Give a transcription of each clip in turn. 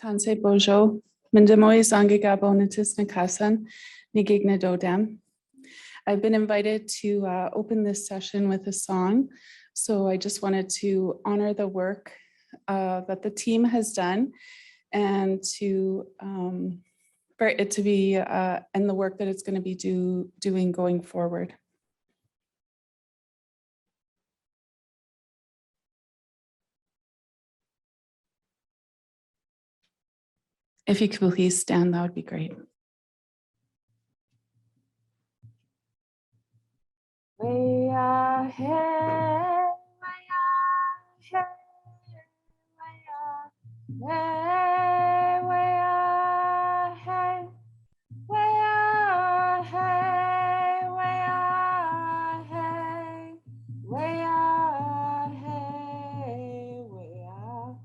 Tanse Bojo, Mindemoizwin Metis Nation, Nigigna Dodam. I've been invited to open this session with a song, so I just wanted to honor the work that the team has done and to for it to be and the work that it's going to be doing going forward. If you could please stand, that would be great. We are here, we are here, we are here, we are here, we are here, we are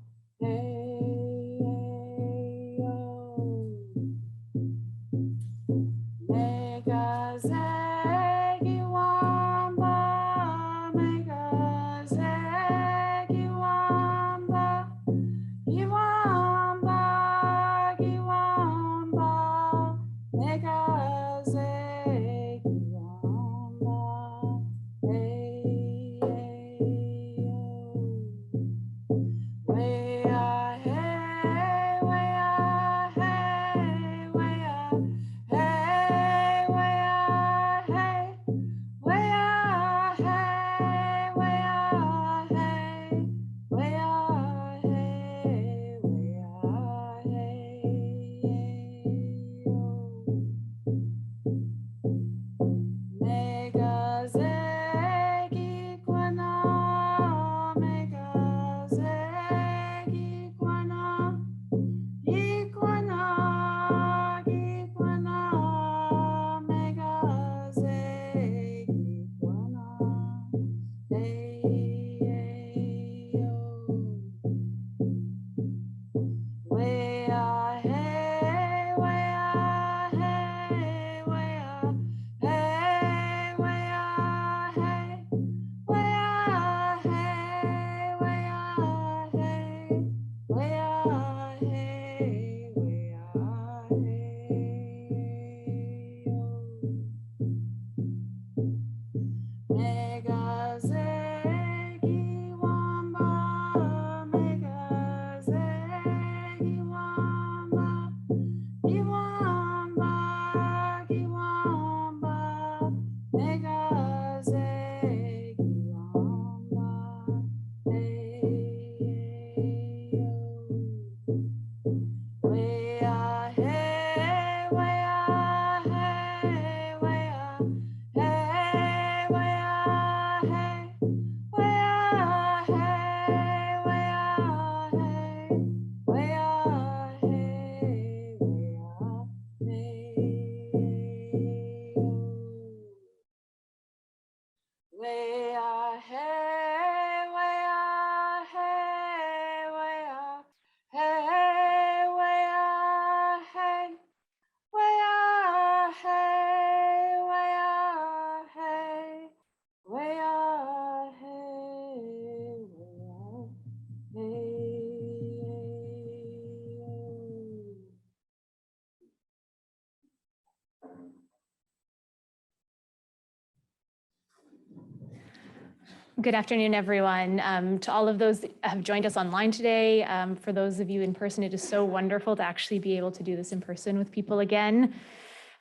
Good afternoon, everyone. To all of those that have joined us online today, for those of you in person, it is so wonderful to actually be able to do this in person with people again.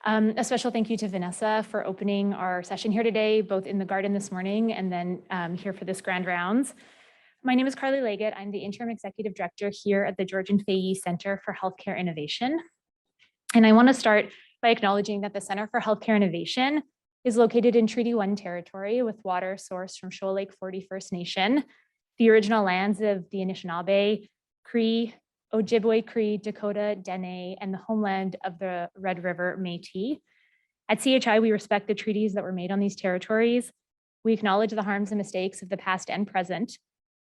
A special thank you to Vanessa for opening our session here today, both in the garden this morning and then here for this grand rounds. My name is Carly Leggett. I'm the Interim Executive Director here at the George Fay Yee Centre for Healthcare Innovation. And I want to start by acknowledging that the Centre for Healthcare Innovation is located in Treaty 1 territory with water sourced from Shoal Lake 40 First Nation, the original lands of the Anishinaabeg, Cree, Oji-Cree, Dakota, Dene, and the homeland of the Red River Metis. At CHI, we respect the treaties that were made on these territories. We acknowledge the harms and mistakes of the past and present,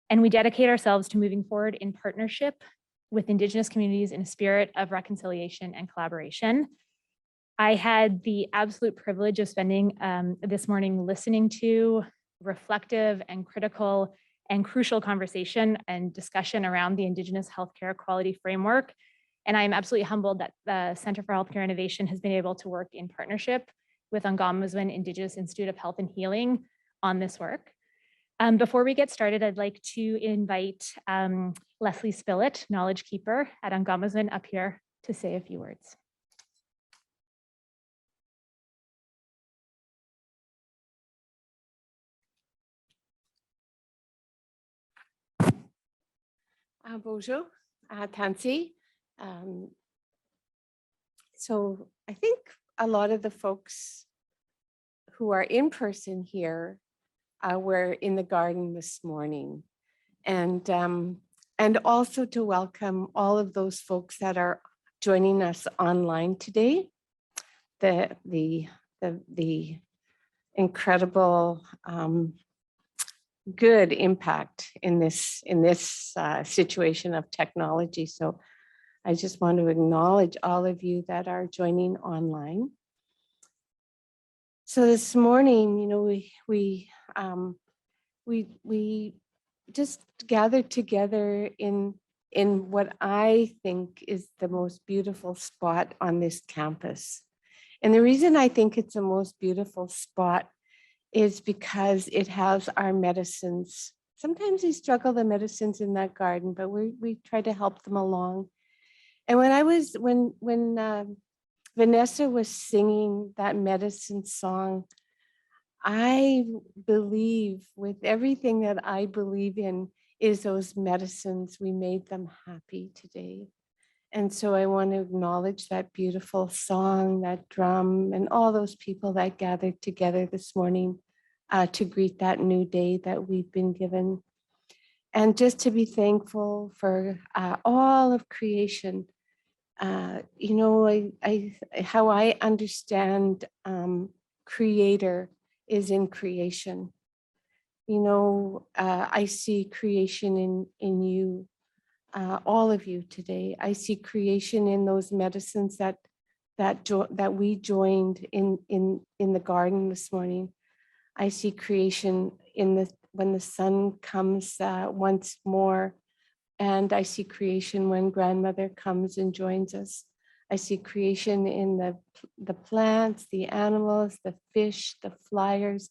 and we dedicate ourselves to moving forward in partnership with Indigenous communities in a spirit of reconciliation and collaboration. I had the absolute privilege of spending this morning listening to reflective and critical and crucial conversation and discussion around the Indigenous Healthcare Quality Framework. And I'm absolutely humbled that the Centre for Healthcare Innovation has been able to work in partnership with Ongomiizwin Indigenous Institute of Health and Healing on this work. Before we get started, I'd like to invite Leslie Spillett, Knowledge Keeper at Ongomiizwin, up here to say a few words. Bonjour, Tansy. So I think a lot of the folks who are in person here were in the garden this morning, and also to welcome all of those folks that are joining us online today. The incredible good impact in this situation of technology. So I just want to acknowledge all of you that are joining online. So this morning, you know, we just gathered together in what I think is the most beautiful spot on this campus. And the reason I think it's the most beautiful spot is because it has our medicines. Sometimes we struggle the medicines in that garden, but we try to help them along. And when Vanessa was singing that medicine song, I believe with everything that I believe in is those medicines, we made them happy today. And so I want to acknowledge that beautiful song, that drum, and all those people that gathered together this morning to greet that new day that we've been given. And just to be thankful for all of creation. You know, how I understand creator is in creation. You know, I see creation in you, all of you today. I see creation in those medicines that we joined in the garden this morning. I see creation when the sun comes once more, and I see creation when grandmother comes and joins us. I see creation in the plants, the animals, the fish, the flyers,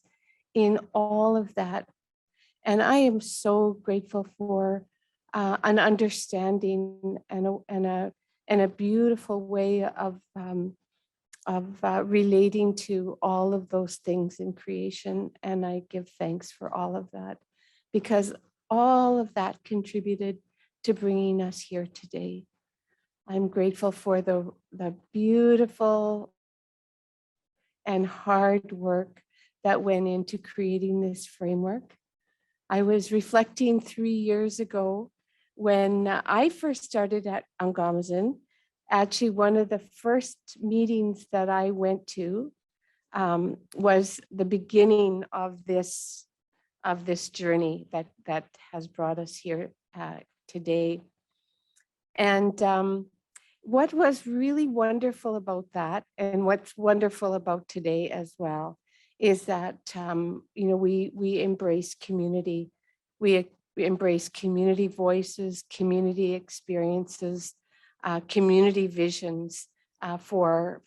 in all of that. And I am so grateful for an understanding and a beautiful way of relating to all of those things in creation. And I give thanks for all of that, because all of that contributed to bringing us here today. I'm grateful for the beautiful and hard work that went into creating this framework. I was reflecting 3 years ago when I first started at Ongomiizwin. Actually, one of the first meetings that I went to was the beginning of this journey that has brought us here today. And what was really wonderful about that, and what's wonderful about today as well, is that you know, we embrace community. We embrace community voices, community experiences, community visions for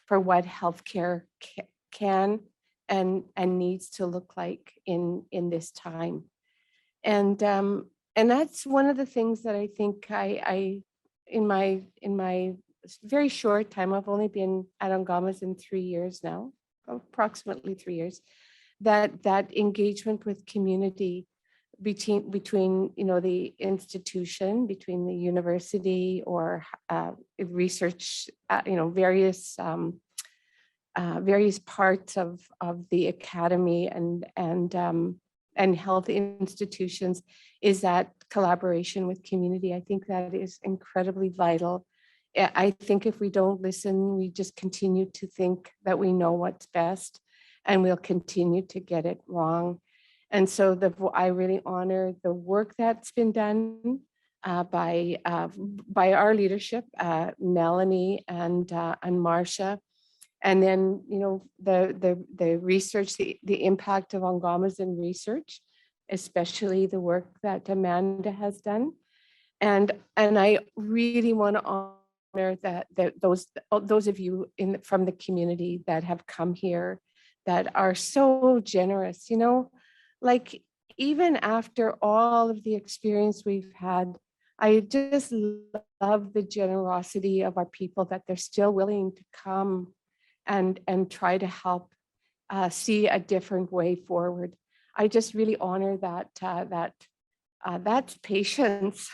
what healthcare can and needs to look like in this time. And that's one of the things that I think I in my very short time, I've only been at Ongomiizwin 3 years now, approximately 3 years, that engagement with community between you know, the institution, between the university or research, you know, various parts of the academy and health institutions, is that collaboration with community. I think that is incredibly vital. I think if we don't listen, we just continue to think that we know what's best, and we'll continue to get it wrong. And so I really honor the work that's been done by our leadership, Melanie and Marcia. And then, you know, the research, the impact of Ongomiizwin research especially the work that Amanda has done. And I really want to honor that those of you from the community that have come here that are so generous, you know, like even after all of the experience we've had, I just love the generosity of our people that they're still willing to come and try to help see a different way forward. I just really honor that that's patience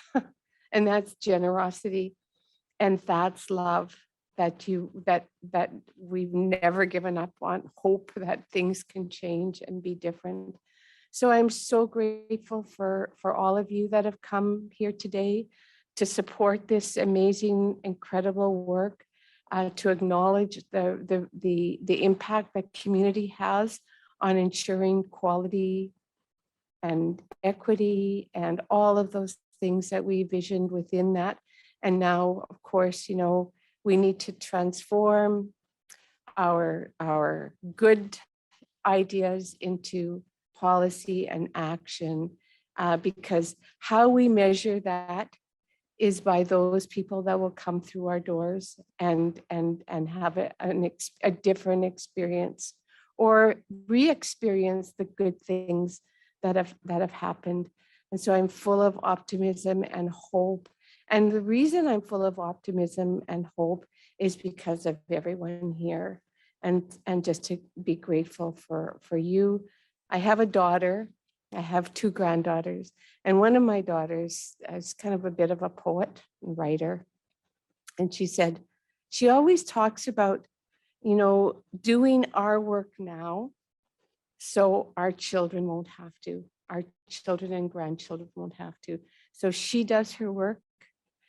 and that's generosity and that's love that we've never given up on hope that things can change and be different. So I'm so grateful for all of you that have come here today to support this amazing, incredible work, to acknowledge the impact that community has on ensuring quality and equity and all of those things that we visioned within that. And now, of course, you know, we need to transform our good ideas into policy and action, because how we measure that is by those people that will come through our doors and have a different experience or re-experience the good things that have happened. And so I'm full of optimism and hope. And the reason I'm full of optimism and hope is because of everyone here, and just to be grateful for you. I have a daughter. I have two granddaughters, and one of my daughters is kind of a bit of a poet and writer. And she said, she always talks about, you know, doing our work now so our children won't have to, our children and grandchildren won't have to. So she does her work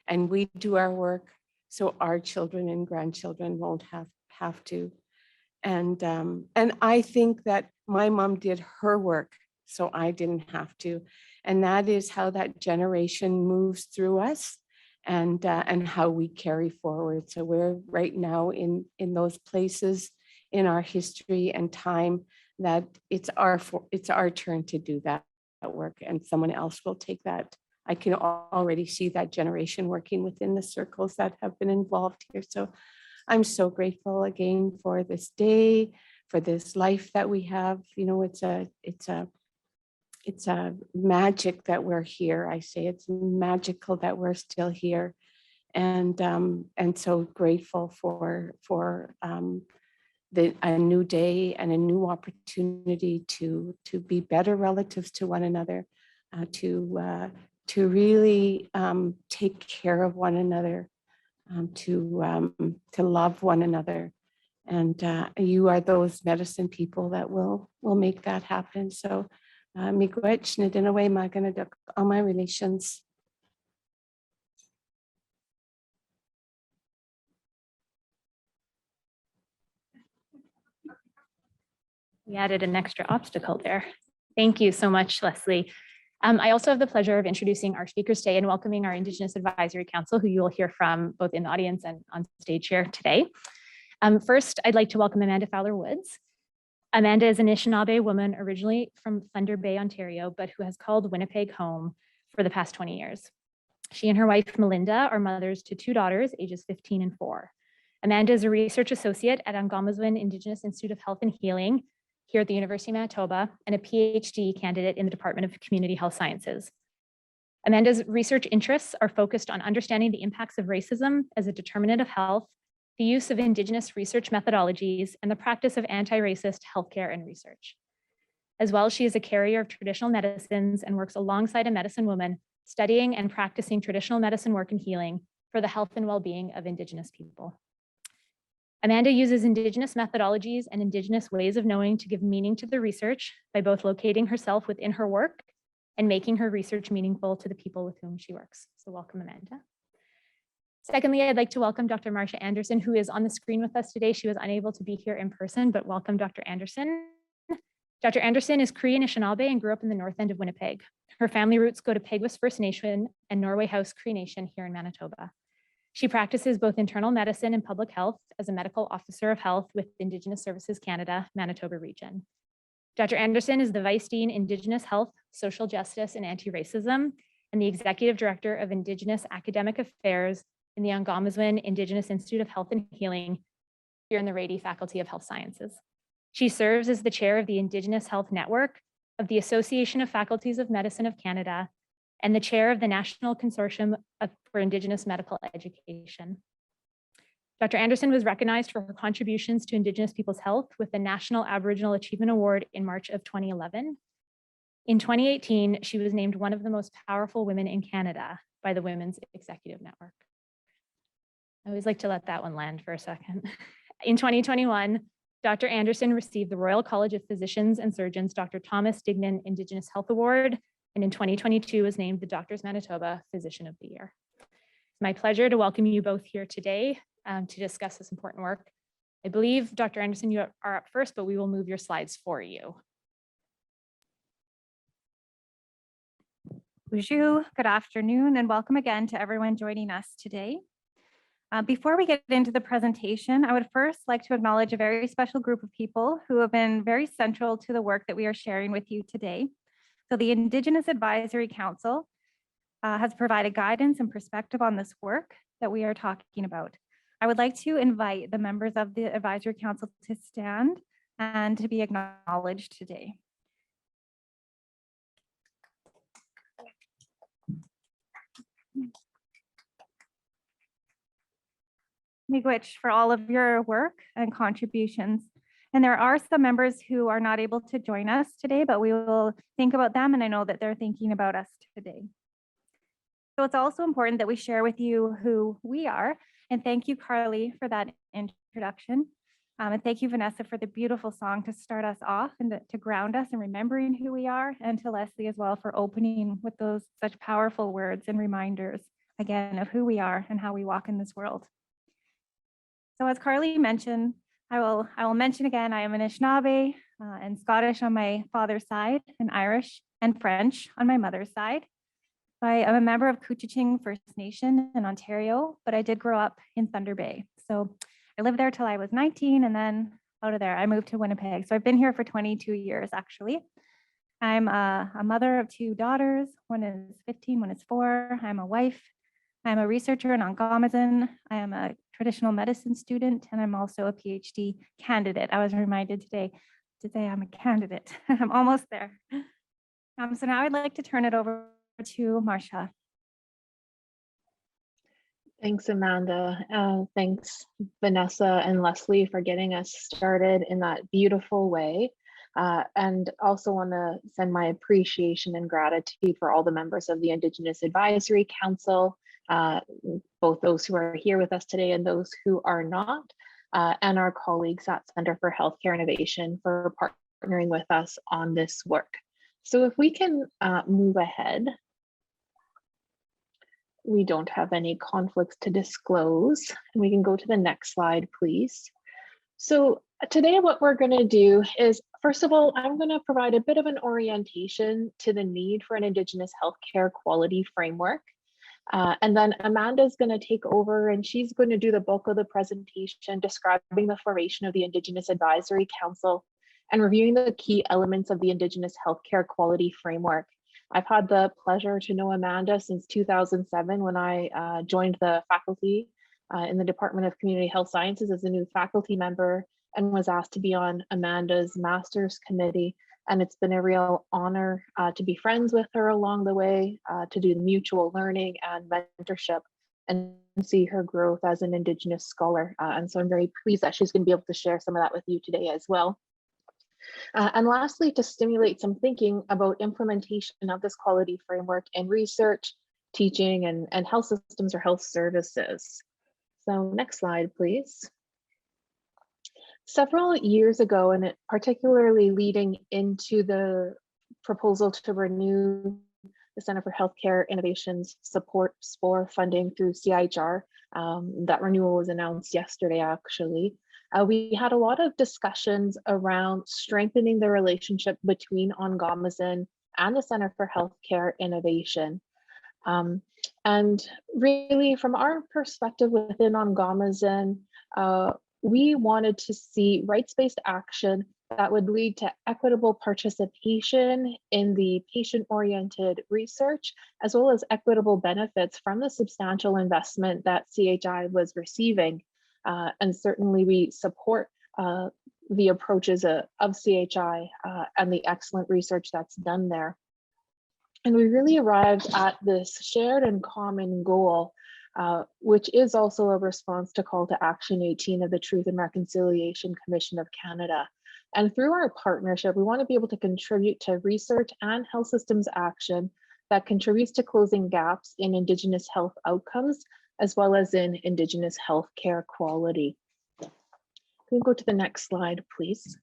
and we do our work so our children and grandchildren won't have to. And I think that my mom did her work so I didn't have to. And that is how that generation moves through us and how we carry forward. So we're right now in those places in our history and time that it's our turn to do that work, and someone else will take that. I can already see that generation working within the circles that have been involved here. So I'm so grateful again for this day, for this life that we have. You know, it's a magic that we're here. I say it's magical that we're still here, and so grateful for a new day and a new opportunity to be better relatives to one another, to really take care of one another, to love one another. And you are those medicine people that will make that happen. So miigwech na dinaway magana all my relations. We added an extra obstacle there. Thank you so much, Leslie. I also have the pleasure of introducing our speakers today and welcoming our Indigenous Advisory Council, who you will hear from both in the audience and on stage here today. First, I'd like to welcome Amanda Fowler-Woods. Amanda is an Anishinaabe woman originally from Thunder Bay, Ontario, but who has called Winnipeg home for the past 20 years. She and her wife, Melinda, are mothers to two daughters, ages 15 and 4. Amanda is a research associate at Ongomiizwin Indigenous Institute of Health and Healing here at the University of Manitoba, and a PhD candidate in the Department of Community Health Sciences. Amanda's research interests are focused on understanding the impacts of racism as a determinant of health, the use of Indigenous research methodologies, and the practice of anti-racist healthcare and research. As well, she is a carrier of traditional medicines and works alongside a medicine woman studying and practicing traditional medicine work and healing for the health and well-being of Indigenous people. Amanda uses Indigenous methodologies and Indigenous ways of knowing to give meaning to the research by both locating herself within her work and making her research meaningful to the people with whom she works. So welcome, Amanda. Secondly, I'd like to welcome Dr. Marcia Anderson, who is on the screen with us today. She was unable to be here in person, but welcome, Dr. Anderson. Dr. Anderson is Cree Anishinaabe and grew up in the north end of Winnipeg. Her family roots go to Peguis First Nation and Norway House Cree Nation here in Manitoba. She practices both internal medicine and public health as a medical officer of health with Indigenous Services Canada, Manitoba region. Dr. Anderson is the Vice Dean, Indigenous Health, Social Justice, and Anti-Racism, and the Executive Director of Indigenous Academic Affairs in the Ongomiizwin Indigenous Institute of Health and Healing here in the Rady Faculty of Health Sciences. She serves as the chair of the Indigenous Health Network of the Association of Faculties of Medicine of Canada and the chair of the National Consortium for Indigenous Medical Education. Dr. Anderson was recognized for her contributions to Indigenous people's health with the National Aboriginal Achievement Award in March of 2011. In 2018, she was named one of the most powerful women in Canada by the Women's Executive Network. I always like to let that one land for a second. In 2021, Dr. Anderson received the Royal College of Physicians and Surgeons Dr. Thomas Dignan Indigenous Health Award, and in 2022 was named the Doctors Manitoba Physician of the Year. It's my pleasure to welcome you both here today to discuss this important work. I believe, Dr. Anderson, you are up first, but we will move your slides for you. Bonjour, good afternoon, and welcome again to everyone joining us today. Before we get into the presentation, I would first like to acknowledge a very special group of people who have been very central to the work that we are sharing with you today. So the Indigenous Advisory Council has provided guidance and perspective on this work that we are talking about. I would like to invite the members of the Advisory Council to stand and to be acknowledged today. Miigwech for all of your work and contributions. And there are some members who are not able to join us today, but we will think about them, and I know that they're thinking about us today. So it's also important that we share with you who we are, and thank you, Carly, for that introduction. And thank you, Vanessa, for the beautiful song to start us off and to ground us in remembering who we are, and to Leslie as well for opening with those such powerful words and reminders, again, of who we are and how we walk in this world. So as Carly mentioned, I will mention again, I am Anishinaabeg and Scottish on my father's side, and Irish and French on my mother's side. I am a member of Couchiching First Nation in Ontario, but I did grow up in Thunder Bay. So I lived there till I was 19, and then out of there, I moved to Winnipeg. So I've been here for 22 years, actually. I'm a mother of 2 daughters. One is 15, one is 4. I'm a wife. I'm a researcher in Ongomiizwin. I am a traditional medicine student, and I'm also a PhD candidate. I was reminded today to say I'm a candidate. I'm almost there. So now I'd like to turn it over to Marcia. Thanks, Amanda. Thanks, Vanessa and Leslie, for getting us started in that beautiful way. And also want to send my appreciation and gratitude for all the members of the Indigenous Advisory Council, both those who are here with us today and those who are not, and our colleagues at Center for Healthcare Innovation for partnering with us on this work. So if we can move ahead. We don't have any conflicts to disclose, and we can go to the next slide, please. So today what we're going to do is, first of all, I'm going to provide a bit of an orientation to the need for an Indigenous healthcare quality framework. And then Amanda's going to take over, and she's going to do the bulk of the presentation describing the formation of the Indigenous Advisory Council and reviewing the key elements of the Indigenous Healthcare Quality Framework. I've had the pleasure to know Amanda since 2007 when I joined the faculty in the Department of Community Health Sciences as a new faculty member, and was asked to be on Amanda's master's committee. And it's been a real honor to be friends with her along the way, to do mutual learning and mentorship, and see her growth as an Indigenous scholar. And so I'm very pleased that she's going to be able to share some of that with you today as well. And lastly, to stimulate some thinking about implementation of this quality framework in research, teaching, and health systems or health services. So next slide, please. Several years ago, and particularly leading into the proposal to renew the Center for Healthcare Innovation's support for funding through CIHR, that renewal was announced yesterday, actually. We had a lot of discussions around strengthening the relationship between Ongomiizwin and the Center for Healthcare Innovation. And really, from our perspective within Ongomiizwin, we wanted to see rights-based action that would lead to equitable participation in the patient-oriented research, as well as equitable benefits from the substantial investment that CHI was receiving. And certainly we support the approaches of CHI and the excellent research that's done there. And we really arrived at this shared and common goal, which is also a response to Call to Action 18 of the Truth and Reconciliation Commission of Canada. And through our partnership, we want to be able to contribute to research and health systems action that contributes to closing gaps in Indigenous health outcomes, as well as in Indigenous healthcare quality. Can we go to the next slide, please?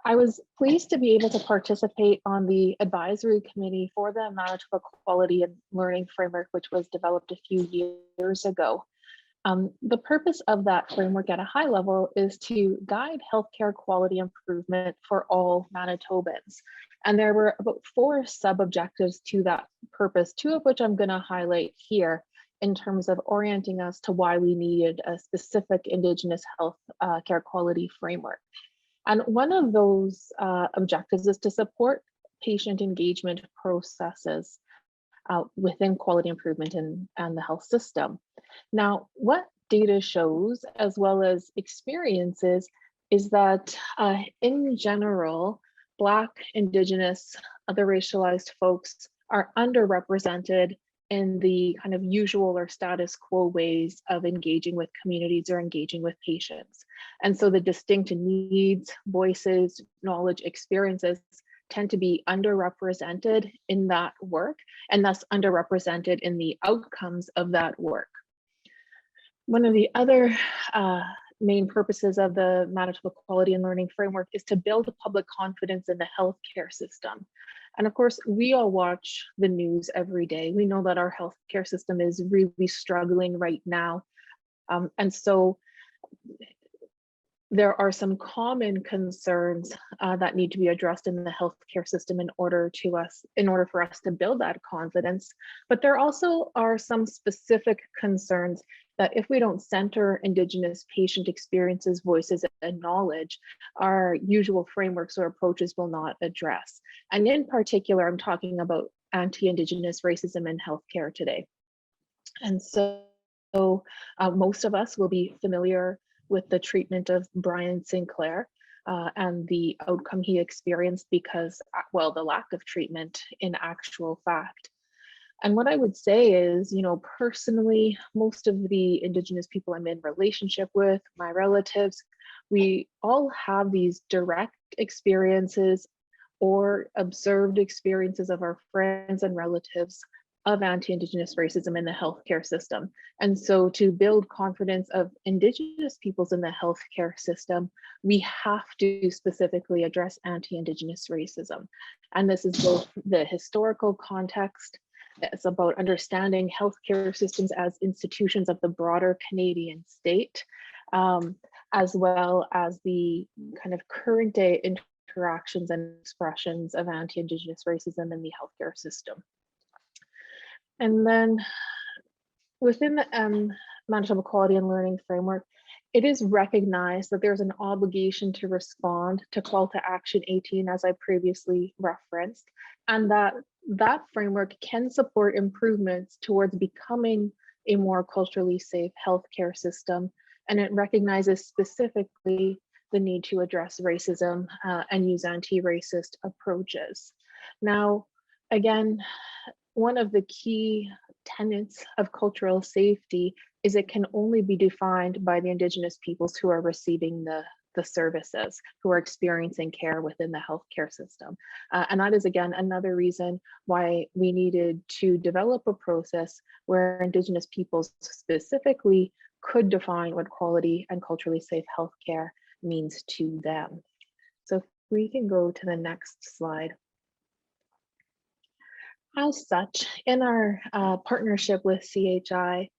I was pleased to be able to participate on the advisory committee for the Manitoba Quality and Learning Framework, which was developed a few years ago. The purpose of that framework at a high level is to guide healthcare quality improvement for all Manitobans. And there were about 4 sub-objectives to that purpose, 2 of which I'm going to highlight here in terms of orienting us to why we needed a specific Indigenous health care quality framework. And one of those objectives is to support patient engagement processes within quality improvement and the health system. Now, what data shows, as well as experiences, is that in general, Black, Indigenous, other racialized folks are underrepresented in the kind of usual or status quo ways of engaging with communities or engaging with patients. And so the distinct needs, voices, knowledge, experiences tend to be underrepresented in that work, and thus underrepresented in the outcomes of that work. One of the other main purposes of the Manitoba Quality and Learning Framework is to build public confidence in the healthcare system. And of course, we all watch the news every day. We know that our healthcare system is really struggling right now. And so there are some common concerns that need to be addressed in the healthcare system in order for us to build that confidence. But there also are some specific concerns that if we don't center Indigenous patient experiences, voices, and knowledge, our usual frameworks or approaches will not address. And in particular, I'm talking about anti-Indigenous racism in healthcare today. And so most of us will be familiar with the treatment of Brian Sinclair and the outcome he experienced because, well, the lack of treatment in actual fact. And what I would say is, personally, most of the Indigenous people I'm in relationship with, my relatives, we all have these direct experiences or observed experiences of our friends and relatives of anti-Indigenous racism in the healthcare system. And so to build confidence of Indigenous peoples in the healthcare system, we have to specifically address anti-Indigenous racism. And this is both the historical context. It's about understanding healthcare systems as institutions of the broader Canadian state, as well as the kind of current day interactions and expressions of anti-Indigenous racism in the healthcare system. And then within the Manitoba Quality and Learning Framework, it is recognized that there's an obligation to respond to Call to Action 18, as I previously referenced, and that framework can support improvements towards becoming a more culturally safe healthcare system. And it recognizes specifically the need to address racism and use anti-racist approaches. Now, again, one of the key tenets of cultural safety is it can only be defined by the Indigenous peoples who are receiving the services, who are experiencing care within the healthcare system. And that is, again, another reason why we needed to develop a process where Indigenous peoples specifically could define what quality and culturally safe healthcare means to them. So if we can go to the next slide. As such, in our partnership with CHI,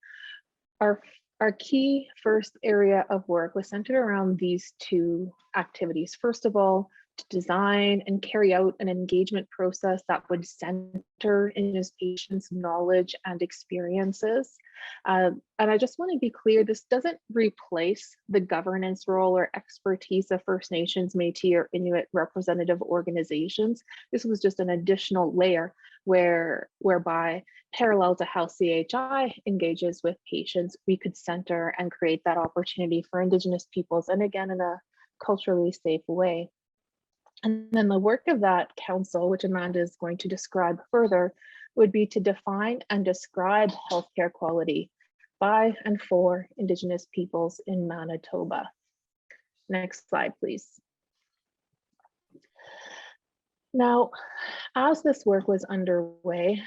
our key first area of work was centered around these 2 activities. First of all, to design and carry out an engagement process that would center Indigenous patients' knowledge and experiences. And I just want to be clear, this doesn't replace the governance role or expertise of First Nations, Métis, or Inuit representative organizations. This was just an additional layer whereby, parallel to how CHI engages with patients, we could center and create that opportunity for Indigenous peoples, and again, in a culturally safe way. And then the work of that council, which Amanda is going to describe further, would be to define and describe healthcare quality by and for Indigenous peoples in Manitoba. Next slide, please. Now, as this work was underway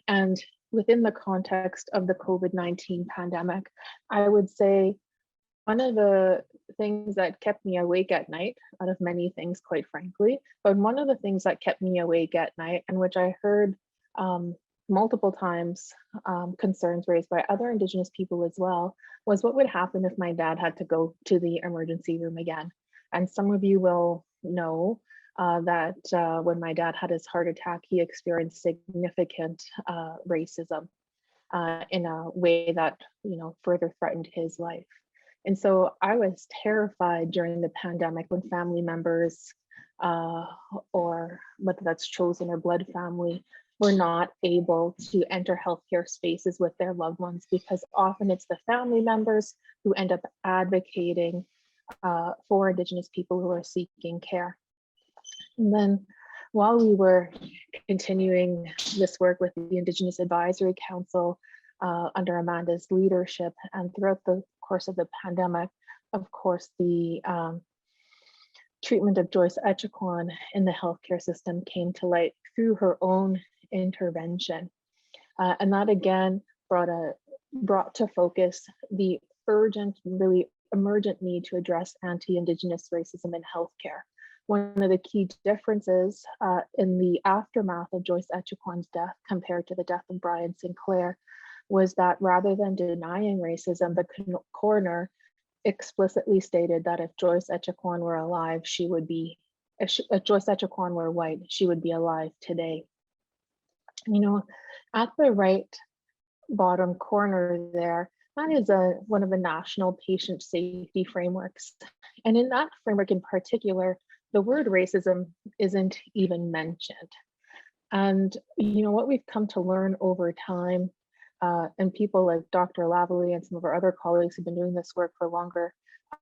and within the context of the COVID-19 pandemic, I would say one of the things that kept me awake at night, out of many things, quite frankly, but one of the things that kept me awake at night, and which I heard multiple times concerns raised by other Indigenous people as well, was what would happen if my dad had to go to the emergency room again. And some of you will know that when my dad had his heart attack, he experienced significant racism in a way that, further threatened his life. And so I was terrified during the pandemic when family members, or whether that's chosen or blood family, were not able to enter healthcare spaces with their loved ones, because often it's the family members who end up advocating for Indigenous people who are seeking care. And then while we were continuing this work with the Indigenous Advisory Council under Amanda's leadership, and throughout the course of the pandemic, of course, the treatment of Joyce Echaquan in the healthcare system came to light through her own intervention. And that again brought to focus the urgent, really emergent need to address anti-Indigenous racism in healthcare. One of the key differences in the aftermath of Joyce Echaquan's death compared to the death of Brian Sinclair was that rather than denying racism, the coroner explicitly stated that if Joyce Echaquan were alive, she would be, if Joyce Echaquan were white, she would be alive today. At the right bottom corner there, that is one of the national patient safety frameworks. And in that framework in particular, the word racism isn't even mentioned. And what we've come to learn over time, and people like Dr. Lavalley and some of our other colleagues who've been doing this work for longer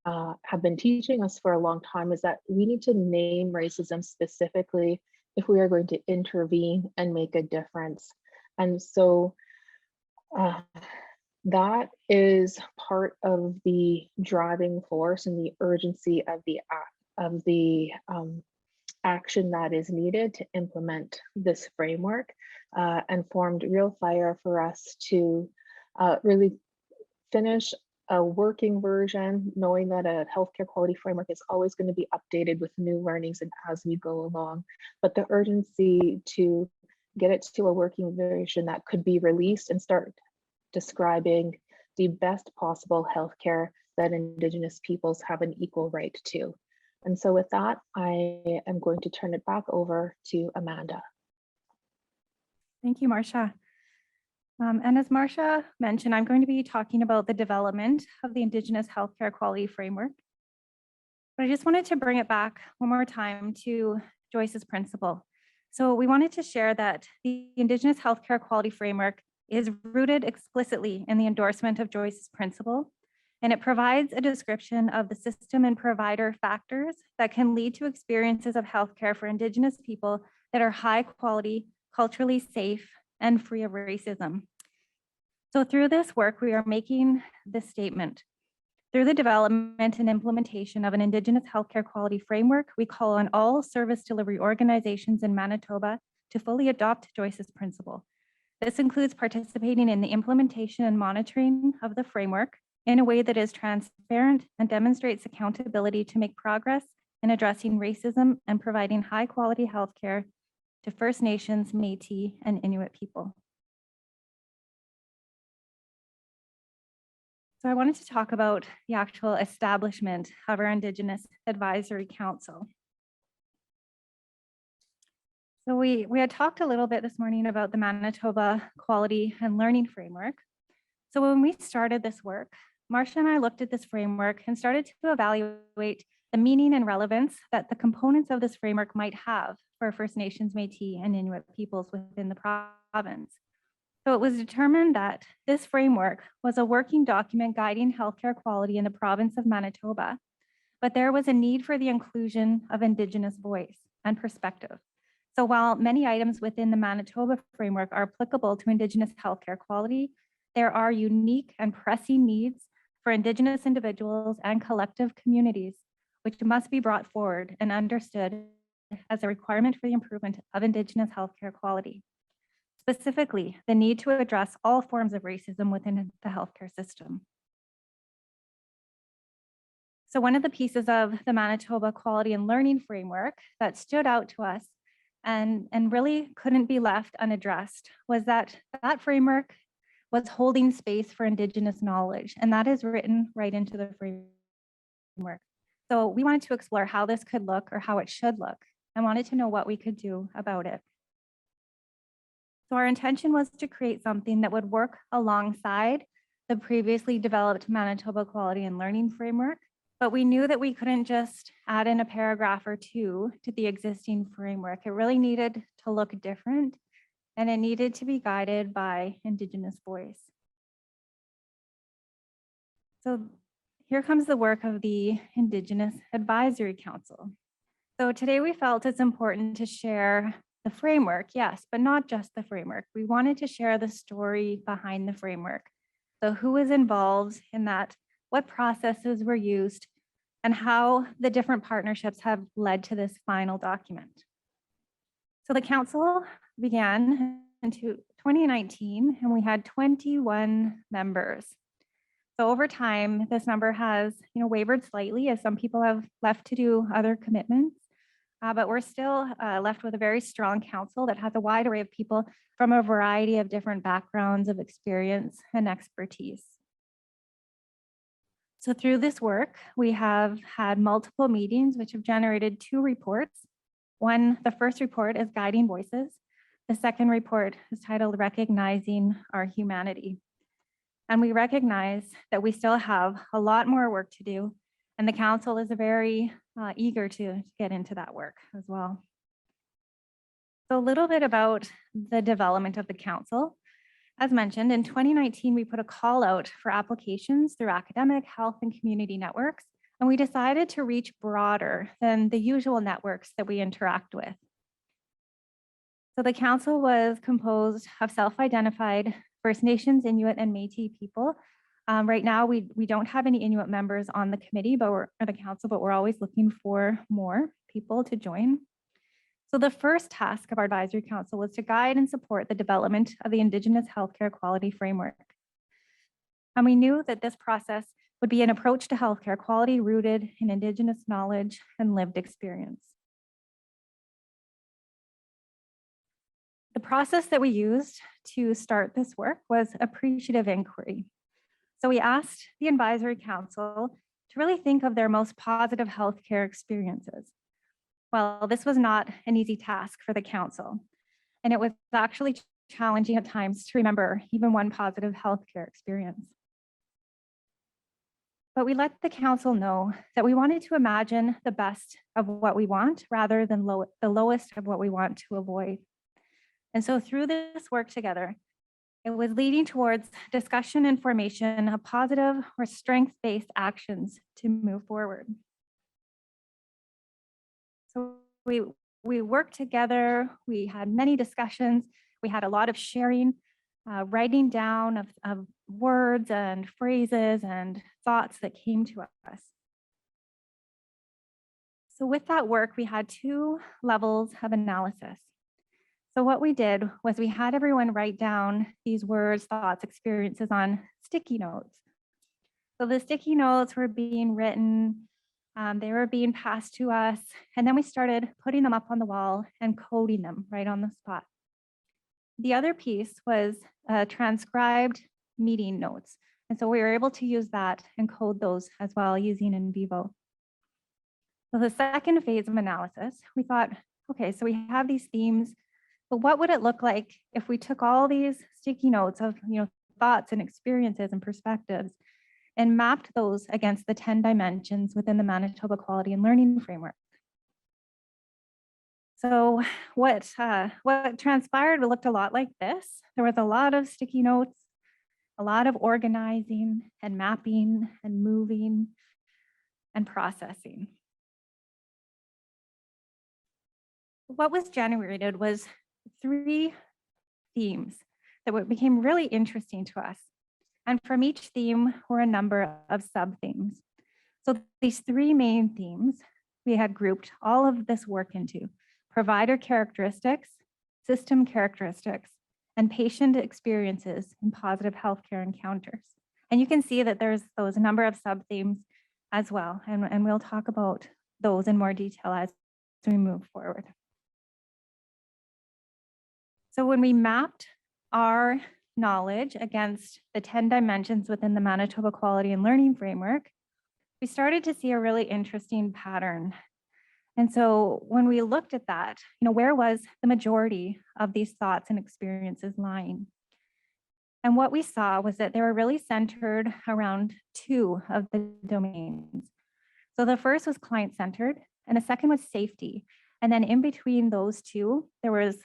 have been teaching us for a long time, is that we need to name racism specifically if we are going to intervene and make a difference. And so that is part of the driving force and the urgency of the action that is needed to implement this framework, and formed real fire for us to really finish a working version, knowing that a healthcare quality framework is always going to be updated with new learnings and as we go along. But the urgency to get it to a working version that could be released and start describing the best possible healthcare that Indigenous peoples have an equal right to. And so with that, I am going to turn it back over to Amanda. Thank you, Marcia. And as Marcia mentioned, I'm going to be talking about the development of the Indigenous Healthcare Quality Framework. But I just wanted to bring it back one more time to Joyce's principle. So we wanted to share that the Indigenous Healthcare Quality Framework is rooted explicitly in the endorsement of Joyce's principle, and it provides a description of the system and provider factors that can lead to experiences of healthcare for Indigenous people that are high quality, culturally safe, and free of racism. So through this work, we are making this statement. Through the development and implementation of an Indigenous healthcare quality framework, we call on all service delivery organizations in Manitoba to fully adopt Joyce's principle. This includes participating in the implementation and monitoring of the framework in a way that is transparent and demonstrates accountability to make progress in addressing racism and providing high quality healthcare to First Nations, Métis, and Inuit people. So I wanted to talk about the actual establishment of our Indigenous Advisory Council. So we had talked a little bit this morning about the Manitoba Quality and Learning Framework. So when we started this work, Marcia and I looked at this framework and started to evaluate the meaning and relevance that the components of this framework might have for First Nations, Métis, and Inuit peoples within the province. So it was determined that this framework was a working document guiding healthcare quality in the province of Manitoba, but there was a need for the inclusion of Indigenous voice and perspective. So while many items within the Manitoba framework are applicable to Indigenous healthcare quality, there are unique and pressing needs for Indigenous individuals and collective communities, which must be brought forward and understood as a requirement for the improvement of Indigenous healthcare quality. Specifically, the need to address all forms of racism within the healthcare system. So one of the pieces of the Manitoba Quality and Learning Framework that stood out to us and really couldn't be left unaddressed was that framework was holding space for Indigenous knowledge, and that is written right into the framework. So we wanted to explore how this could look or how it should look, and wanted to know what we could do about it. So our intention was to create something that would work alongside the previously developed Manitoba Quality and Learning Framework, but we knew that we couldn't just add in a paragraph or two to the existing framework. It really needed to look different, and it needed to be guided by Indigenous voice. So here comes the work of the Indigenous Advisory Council. So today we felt it's important to share the framework, yes, but not just the framework. We wanted to share the story behind the framework. So who was involved in that, what processes were used, and how the different partnerships have led to this final document. So the council began in 2019, and we had 21 members. So over time, this number has wavered slightly as some people have left to do other commitments, but we're still left with a very strong council that has a wide array of people from a variety of different backgrounds of experience and expertise. So through this work, we have had multiple meetings which have generated 2 reports. The first report is Guiding Voices. The second report is titled Recognizing Our Humanity. And we recognize that we still have a lot more work to do, and the council is very eager to get into that work as well. So a little bit about the development of the council. As mentioned, in 2019, we put a call out for applications through academic, health, and community networks, and we decided to reach broader than the usual networks that we interact with. So the council was composed of self-identified First Nations, Inuit, and Métis people. Right now, we don't have any Inuit members on the committee, or the council, but we're always looking for more people to join. So the first task of our advisory council was to guide and support the development of the Indigenous Healthcare Quality Framework. And we knew that this process would be an approach to healthcare quality rooted in Indigenous knowledge and lived experience. The process that we used to start this work was appreciative inquiry. So we asked the advisory council to really think of their most positive healthcare experiences. Well, this was not an easy task for the council, and it was actually challenging at times to remember even one positive healthcare experience. But we let the council know that we wanted to imagine the best of what we want rather than the lowest of what we want to avoid. And so through this work together, it was leading towards discussion and formation of positive or strengths-based actions to move forward. So we worked together, we had many discussions, we had a lot of sharing, writing down of words and phrases and thoughts that came to us. So with that work, we had 2 levels of analysis. So what we did was we had everyone write down these words, thoughts, experiences on sticky notes. So the sticky notes were being written, they were being passed to us, and then we started putting them up on the wall and coding them right on the spot. The other piece was transcribed meeting notes. And so we were able to use that and code those as well using in vivo. So the second phase of analysis, we thought, okay, so we have these themes, but what would it look like if we took all these sticky notes of, thoughts and experiences and perspectives and mapped those against the 10 dimensions within the Manitoba Quality and Learning Framework? So what transpired looked a lot like this. There was a lot of sticky notes, a lot of organizing and mapping and moving and processing. What was generated was 3 themes that became really interesting to us. And from each theme were a number of sub-themes. So these 3 main themes, we had grouped all of this work into: provider characteristics, system characteristics, and patient experiences in positive healthcare encounters. And you can see that there's those number of sub-themes as well. And we'll talk about those in more detail as we move forward. So when we mapped our knowledge against the 10 dimensions within the Manitoba Quality and Learning Framework, we started to see a really interesting pattern. And so when we looked at that, where was the majority of these thoughts and experiences lying? And what we saw was that they were really centered around 2 of the domains. So the first was client-centered, and the second was safety. And then in between those 2, there was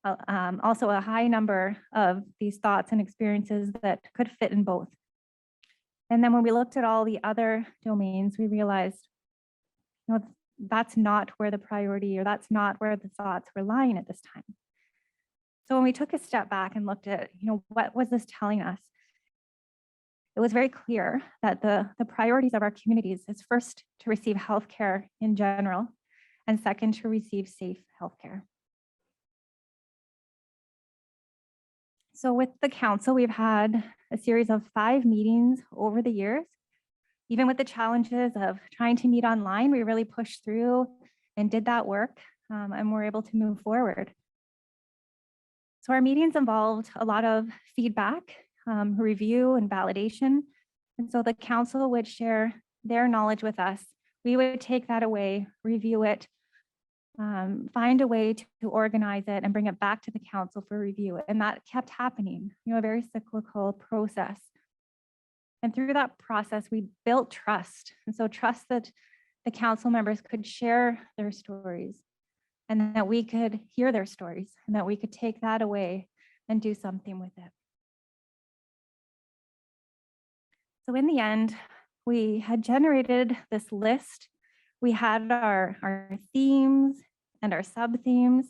also a high number of these thoughts and experiences that could fit in both. And then when we looked at all the other domains, we realized, that's not where the priority, or that's not where the thoughts were lying at this time. So when we took a step back and looked at, what was this telling us? It was very clear that the priorities of our communities is first to receive healthcare in general, and second to receive safe healthcare. So with the council, we've had a series of 5 meetings over the years. Even with the challenges of trying to meet online, we really pushed through and did that work, and we're able to move forward. So our meetings involved a lot of feedback, review, and validation. And so the council would share their knowledge with us. We would take that away, review it, find a way to organize it and bring it back to the council for review. And that kept happening, a very cyclical process. And through that process, we built trust. And so trust that the council members could share their stories, and that we could hear their stories, and that we could take that away and do something with it. So in the end, we had generated this list. We had our themes and our sub-themes.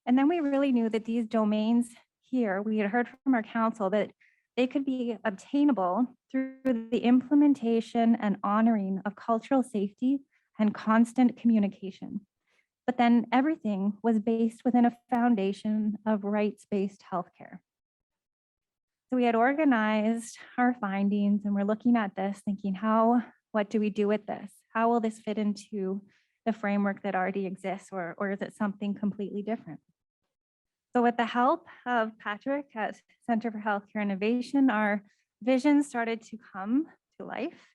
And then we really knew that these domains here, we had heard from our council that they could be obtainable through the implementation and honoring of cultural safety and constant communication. But then everything was based within a foundation of rights-based healthcare. So we had organized our findings, and we're looking at this thinking, what do we do with this? How will this fit into the framework that already exists, or is it something completely different? So with the help of Patrick at Centre for Healthcare Innovation, our vision started to come to life.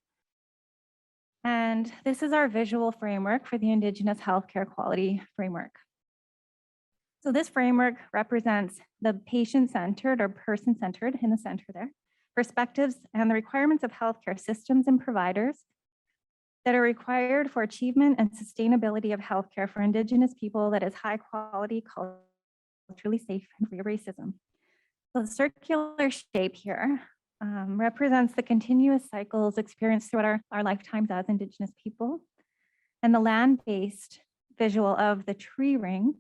And this is our visual framework for the Indigenous Healthcare Quality Framework. So this framework represents the patient-centered or person-centered in the center there, perspectives and the requirements of healthcare systems and providers that are required for achievement and sustainability of healthcare for Indigenous people that is high quality, culturally safe, and free of racism. So the circular shape here represents the continuous cycles experienced throughout our lifetimes as Indigenous people. And the land-based visual of the tree ring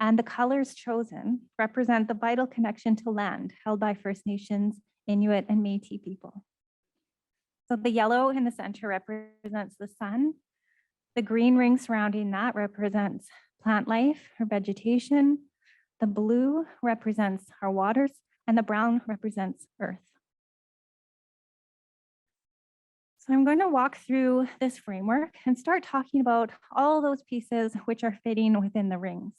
and the colors chosen represent the vital connection to land held by First Nations, Inuit, and Métis people. So the yellow in the center represents the sun. The green ring surrounding that represents plant life or vegetation. The blue represents our waters, and the brown represents earth. So I'm going to walk through this framework and start talking about all those pieces which are fitting within the rings.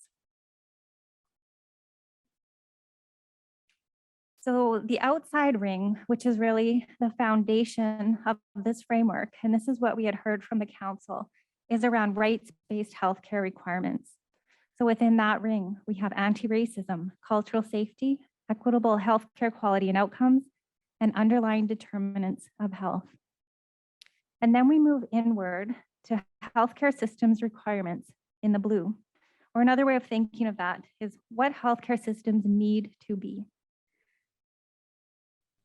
So the outside ring, which is really the foundation of this framework, and this is what we had heard from the council, is around rights-based healthcare requirements. So within that ring, we have anti-racism, cultural safety, equitable healthcare quality and outcomes, and underlying determinants of health. And then we move inward to healthcare systems requirements in the blue. Or another way of thinking of that is what healthcare systems need to be.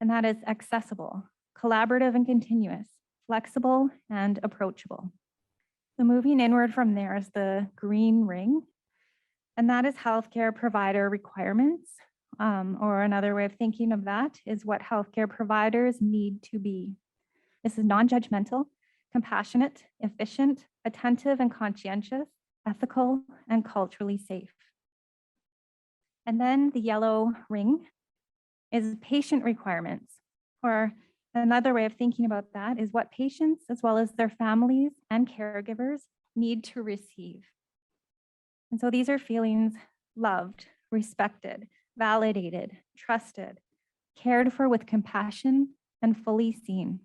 And that is accessible, collaborative and continuous, flexible and approachable. So moving inward from there is the green ring, and that is healthcare provider requirements. Or another way of thinking of that is what healthcare providers need to be. This is non-judgmental, compassionate, efficient, attentive and conscientious, ethical and culturally safe. And then the yellow ring is patient requirements, or another way of thinking about that is what patients as well as their families and caregivers need to receive. And so these are feelings loved, respected, validated, trusted, cared for with compassion, and fully seen.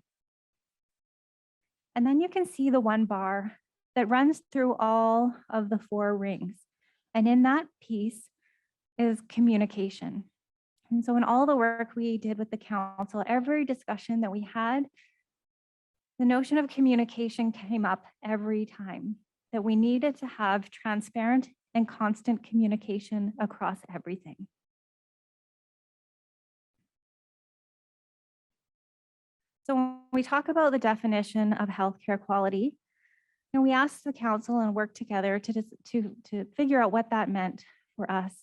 And then you can see the one bar that runs through all of the four rings. And in that piece is communication. And so in all the work we did with the council, every discussion that we had, the notion of communication came up every time, that we needed to have transparent and constant communication across everything. So when we talk about the definition of healthcare quality, we asked the council and worked together to figure out what that meant for us.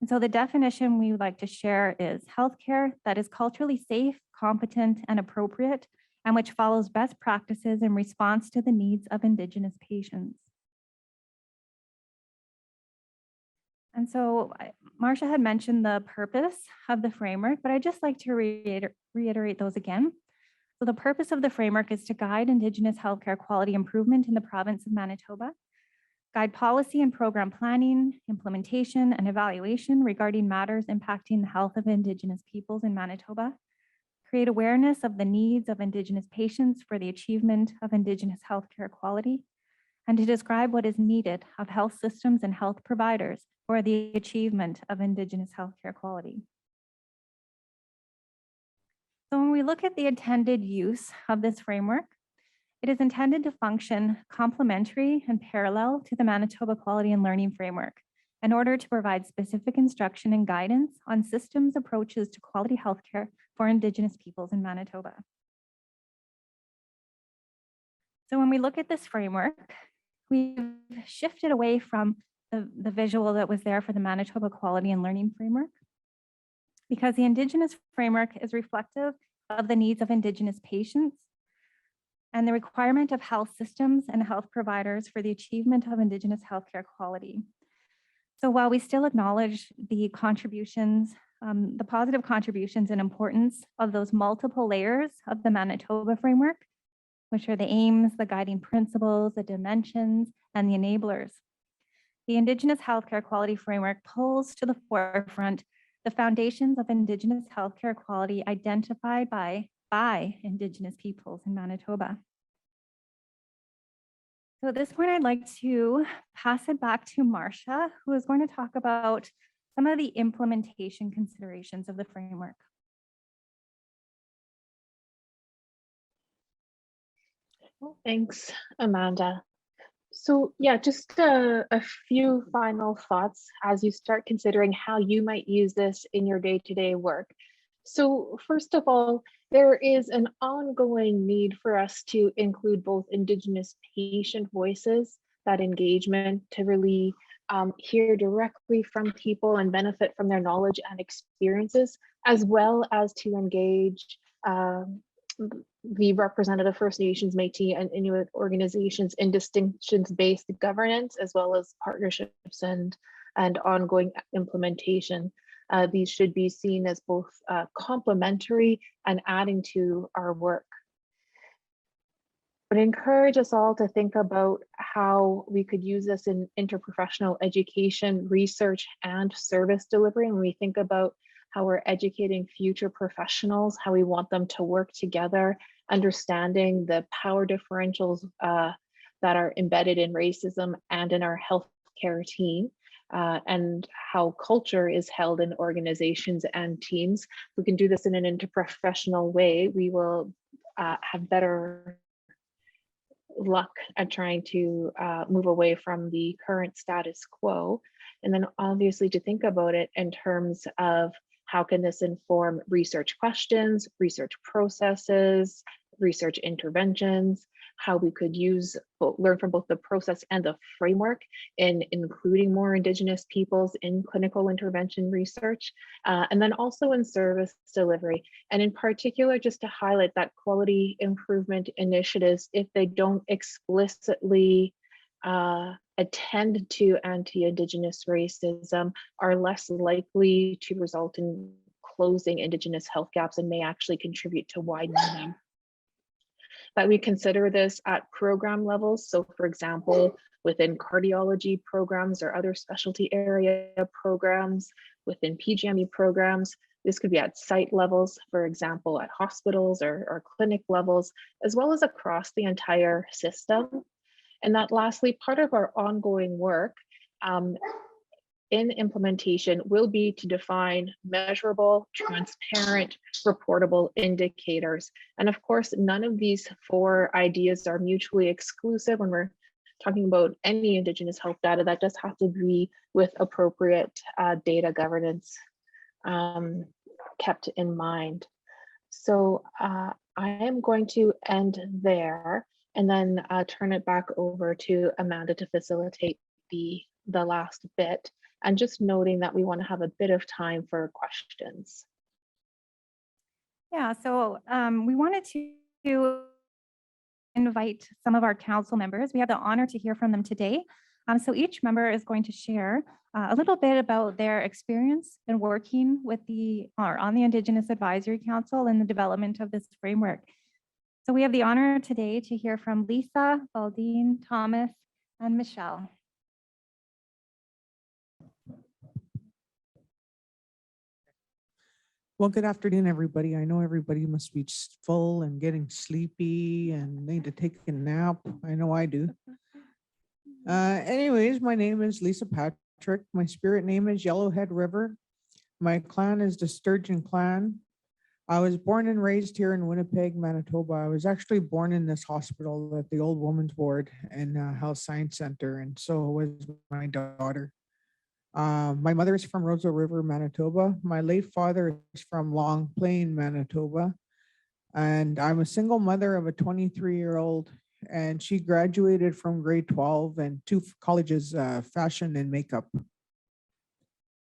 And so the definition we would like to share is healthcare that is culturally safe, competent, and appropriate, and which follows best practices in response to the needs of Indigenous patients. And so Marcia had mentioned the purpose of the framework, but I'd just like to reiterate those again. So the purpose of the framework is to guide Indigenous healthcare quality improvement in the province of Manitoba, guide policy and program planning, implementation, and evaluation regarding matters impacting the health of Indigenous peoples in Manitoba, create awareness of the needs of Indigenous patients for the achievement of Indigenous healthcare quality, and to describe what is needed of health systems and health providers for the achievement of Indigenous healthcare quality. So when we look at the intended use of this framework, it is intended to function complementary and parallel to the Manitoba Quality and Learning Framework in order to provide specific instruction and guidance on systems approaches to quality healthcare for Indigenous peoples in Manitoba. So when we look at this framework, we've shifted away from the visual that was there for the Manitoba Quality and Learning Framework, because the Indigenous framework is reflective of the needs of Indigenous patients and the requirement of health systems and health providers for the achievement of Indigenous healthcare quality. So while we still acknowledge the contributions, the positive contributions and importance of those multiple layers of the Manitoba framework, which are the aims, the guiding principles, the dimensions, and the enablers, the Indigenous Healthcare Quality Framework pulls to the forefront the foundations of Indigenous healthcare quality identified by Indigenous peoples in Manitoba. So at this point, I'd like to pass it back to Marcia, who is going to talk about some of the implementation considerations of the framework. Thanks, Amanda. So yeah, just a few final thoughts as you start considering how you might use this in your day-to-day work. So first of all, there is an ongoing need for us to include both Indigenous patient voices, that engagement to really hear directly from people and benefit from their knowledge and experiences, as well as to engage the representative First Nations, Métis, and Inuit organizations in distinctions-based governance, as well as partnerships and ongoing implementation. These should be seen as both complementary and adding to our work. But encourage us all to think about how we could use this in interprofessional education, research, and service delivery. When we think about how we're educating future professionals, how we want them to work together, understanding the power differentials that are embedded in racism and in our healthcare team, and how culture is held in organizations and teams. If we can do this in an interprofessional way, we will have better luck at trying to move away from the current status quo. And then obviously to think about it in terms of how can this inform research questions, research processes, research interventions, how we could learn from both the process and the framework in including more Indigenous peoples in clinical intervention research, and then also in service delivery. And in particular, just to highlight that quality improvement initiatives, if they don't explicitly attend to anti-Indigenous racism, are less likely to result in closing Indigenous health gaps and may actually contribute to widening them. That we consider this at program levels. So for example, within cardiology programs or other specialty area programs, within PGME programs, this could be at site levels, for example, at hospitals or clinic levels, as well as across the entire system. And that lastly, part of our ongoing work in implementation will be to define measurable, transparent, reportable indicators. And of course, none of these 4 ideas are mutually exclusive. When we're talking about any Indigenous health data, that does have to be with appropriate data governance kept in mind. So I am going to end there and then turn it back over to Amanda to facilitate the last bit. And just noting that we want to have a bit of time for questions. Yeah, so we wanted to invite some of our council members. We have the honor to hear from them today. So each member is going to share a little bit about their experience in working with on the Indigenous Advisory Council in the development of this framework. So we have the honor today to hear from Lisa, Baldine, Thomas, and Michelle. Well, good afternoon, everybody. I know everybody must be full and getting sleepy and need to take a nap. I know I do. Anyways, my name is Lisa Patrick. My spirit name is Yellowhead River. My clan is the Sturgeon clan. I was born and raised here in Winnipeg, Manitoba. I was actually born in this hospital at the Old Women's Ward and Health Science Center, and so was my daughter. My mother is from Roseau River, Manitoba. My late father is from Long Plain, Manitoba. And I'm a single mother of a 23-year-old, and she graduated from grade 12 and 2 colleges, fashion and makeup.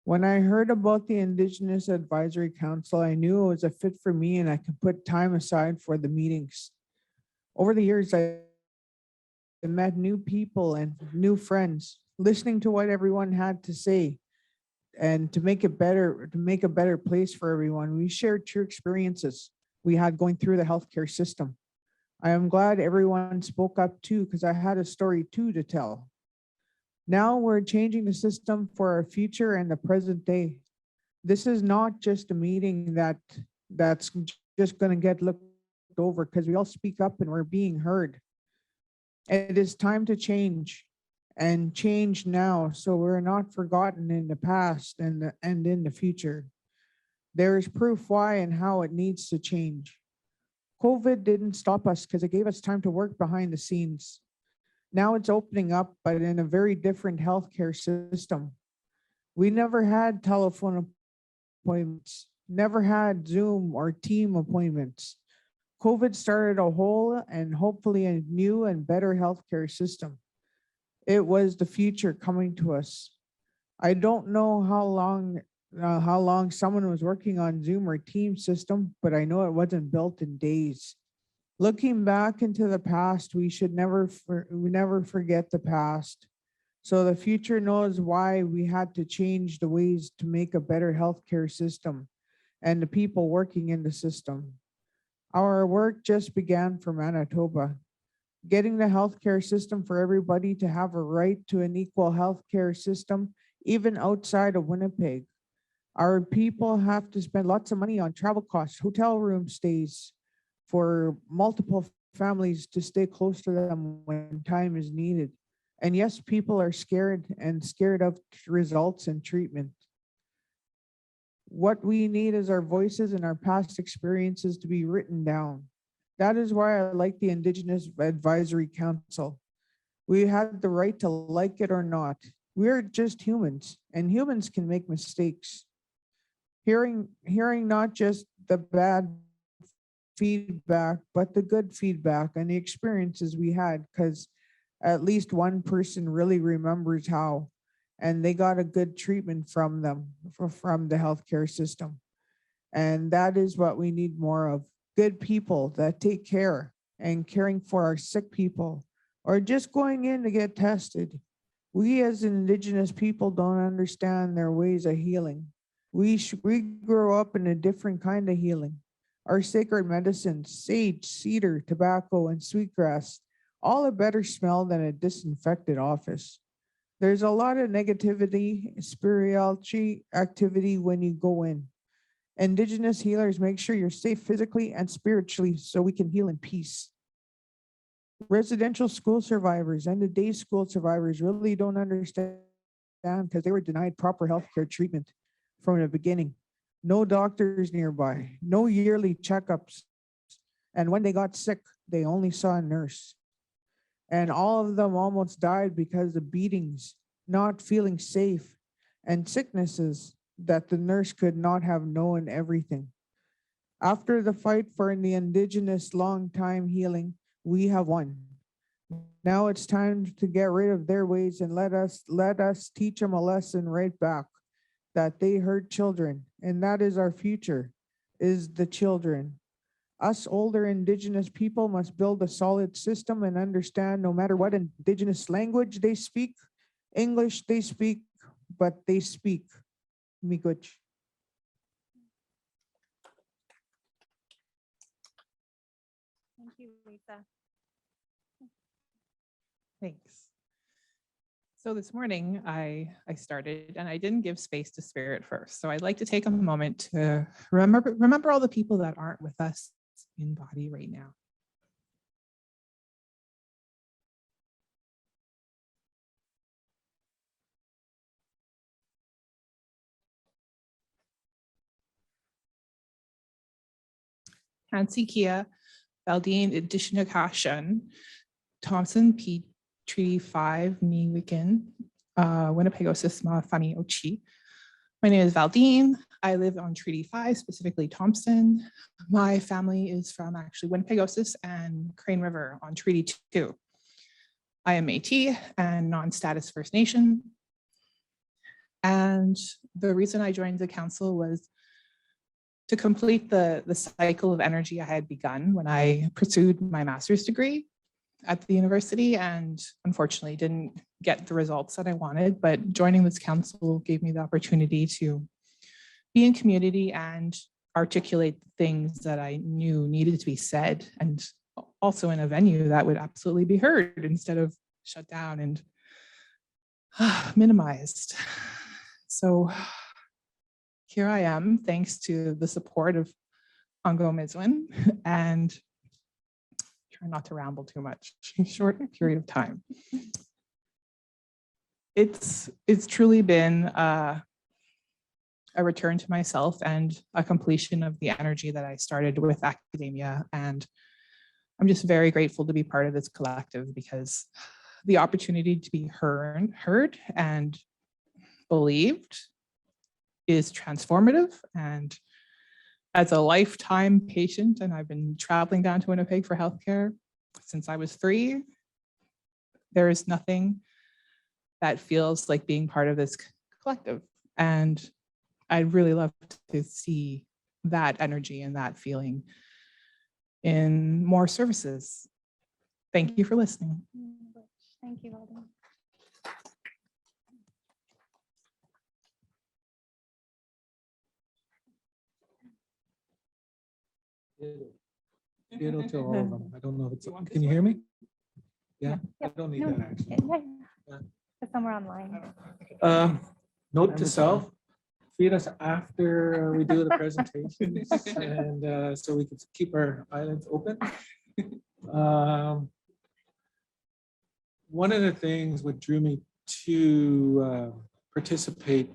When I heard about the Indigenous Advisory Council, I knew it was a fit for me and I could put time aside for the meetings. Over the years, I met new people and new friends, listening to what everyone had to say and to make it better, to make a better place for everyone. We shared true experiences we had going through the healthcare system. I am glad everyone spoke up too, because I had a story too to tell. Now we're changing the system for our future and the present day. This is not just a meeting that's just going to get looked over, because we all speak up and we're being heard. It is time to change, and change now, so we're not forgotten in the past and in the future. There is proof why and how it needs to change. COVID didn't stop us because it gave us time to work behind the scenes. Now it's opening up, but in a very different healthcare system. We never had telephone appointments, never had Zoom or team appointments. COVID started a whole and hopefully a new and better healthcare system. It was the future coming to us. I don't know how long someone was working on Zoom or team system, but I know it wasn't built in days. Looking back into the past, we should never forget the past. So the future knows why we had to change the ways to make a better healthcare system and the people working in the system. Our work just began for Manitoba. Getting the healthcare system for everybody to have a right to an equal healthcare system, even outside of Winnipeg. Our people have to spend lots of money on travel costs, hotel room stays for multiple families to stay close to them when time is needed. And yes, people are scared of results and treatment. What we need is our voices and our past experiences to be written down. That is why I like the Indigenous Advisory Council. We had the right to like it or not. We're just humans, and humans can make mistakes. Hearing not just the bad feedback, but the good feedback and the experiences we had, because at least one person really remembers how, and they got a good treatment from them, from the healthcare system. And that is what we need more of. Good people that take care and caring for our sick people, or just going in to get tested. We as Indigenous people don't understand their ways of healing. We grow up in a different kind of healing. Our sacred medicines, sage, cedar, tobacco, and sweetgrass, all a better smell than a disinfected office. There's a lot of negativity, spirituality activity when you go in. Indigenous healers make sure you're safe physically and spiritually so we can heal in peace. Residential school survivors and the day school survivors really don't understand because they were denied proper healthcare treatment from the beginning. No doctors nearby, no yearly checkups. And when they got sick, they only saw a nurse. And all of them almost died because of beatings, not feeling safe, and sicknesses that the nurse could not have known everything. After the fight for the Indigenous long-time healing, we have won. Now it's time to get rid of their ways and let us teach them a lesson right back, that they hurt children, and that is our future, is the children. Us older Indigenous people must build a solid system and understand no matter what Indigenous language they speak, English they speak, but they speak Miigwech. Thank you, Lisa. Thanks. So this morning I started and I didn't give space to spirit first. So I'd like to take a moment to remember all the people that aren't with us in body right now. Hansi Kia, Valdine Anishinaabeg, Thompson P. Treaty 5, Miigwech, Winnepegosis Fani Oji. My name is Valdine. I live on Treaty 5, specifically Thompson. My family is from actually Winnepegosis and Crane River on Treaty 2. I am Métis and non-status First Nation. And the reason I joined the council was to complete the cycle of energy I had begun when I pursued my master's degree at the university and unfortunately didn't get the results that I wanted, but joining this council gave me the opportunity to be in community and articulate things that I knew needed to be said, and also in a venue that would absolutely be heard instead of shut down and minimized. So here I am, thanks to the support of Ongomiizwin, and try not to ramble too much, short period of time. It's truly been a return to myself and a completion of the energy that I started with academia. And I'm just very grateful to be part of this collective because the opportunity to be heard and believed is transformative. And as a lifetime patient, and I've been traveling down to Winnipeg for healthcare since I was 3, there is nothing that feels like being part of this collective. And I'd really love to see that energy and that feeling in more services. Thank you for listening. Thank you, Valdine. It'll to all of them. I don't know if it's, can you hear me? Yeah, I don't need No, that actually. yeah. It's somewhere online. Note to self, feed us after we do the presentations and so we can keep our islands open. One of the things what drew me to participate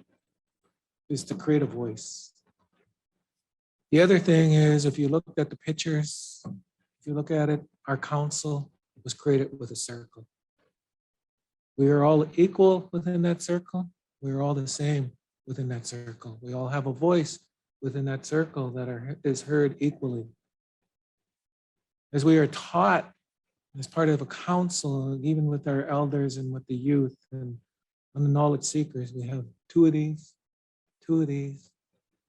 is to create a voice. The other thing is, if you look at the pictures, if you look at it, our council was created with a circle. We are all equal within that circle. We are all the same within that circle. We all have a voice within that circle that is heard equally. As we are taught as part of a council, even with our elders and with the youth and the knowledge seekers, we have two of these,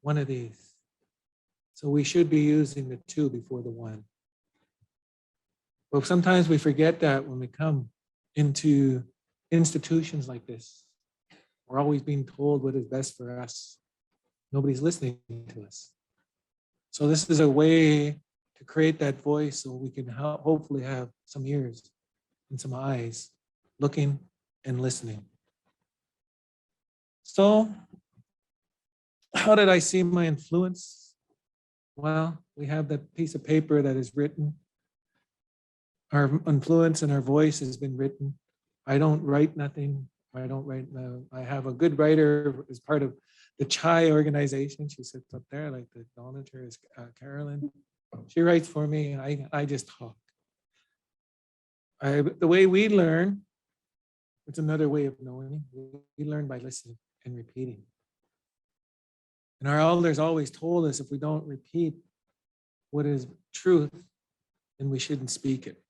one of these. So we should be using the two before the one. But sometimes we forget that when we come into institutions like this. We're always being told what is best for us. Nobody's listening to us. So this is a way to create that voice so we can hopefully have some ears and some eyes looking and listening. So how did I see my influence? Well, we have that piece of paper that is written. Our influence and our voice has been written. I don't write nothing. I have a good writer as part of the CHI organization. She sits up there, like the donator is Carolyn. She writes for me, and I just talk. The way we learn, it's another way of knowing. We learn by listening and repeating. And our elders always told us if we don't repeat what is truth, then we shouldn't speak it.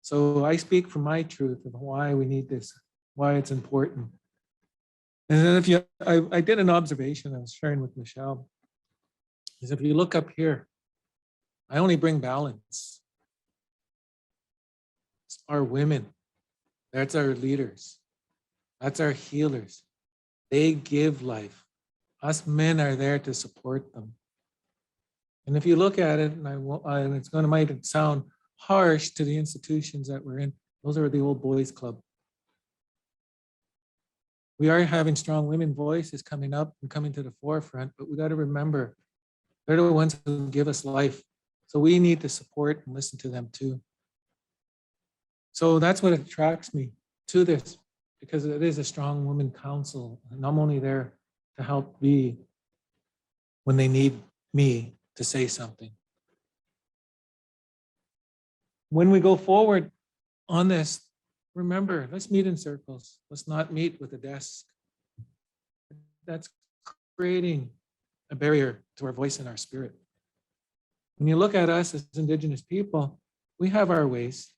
So I speak from my truth of why we need this, why it's important. And then I did an observation I was sharing with Michelle, is if you look up here, I only bring balance. It's our women, that's our leaders, that's our healers. They give life. Us men are there to support them. And if you look at it, and it's going to might sound harsh to the institutions that we're in, those are the old boys club. We are having strong women voices coming up and coming to the forefront, but we got to remember, they're the ones who give us life. So we need to support and listen to them too. So that's what attracts me to this, because it is a strong women council. And I'm only there to help be when they need me to say something. When we go forward on this, remember, let's meet in circles. Let's not meet with a desk. That's creating a barrier to our voice and our spirit. When you look at us as Indigenous people, we have our ways.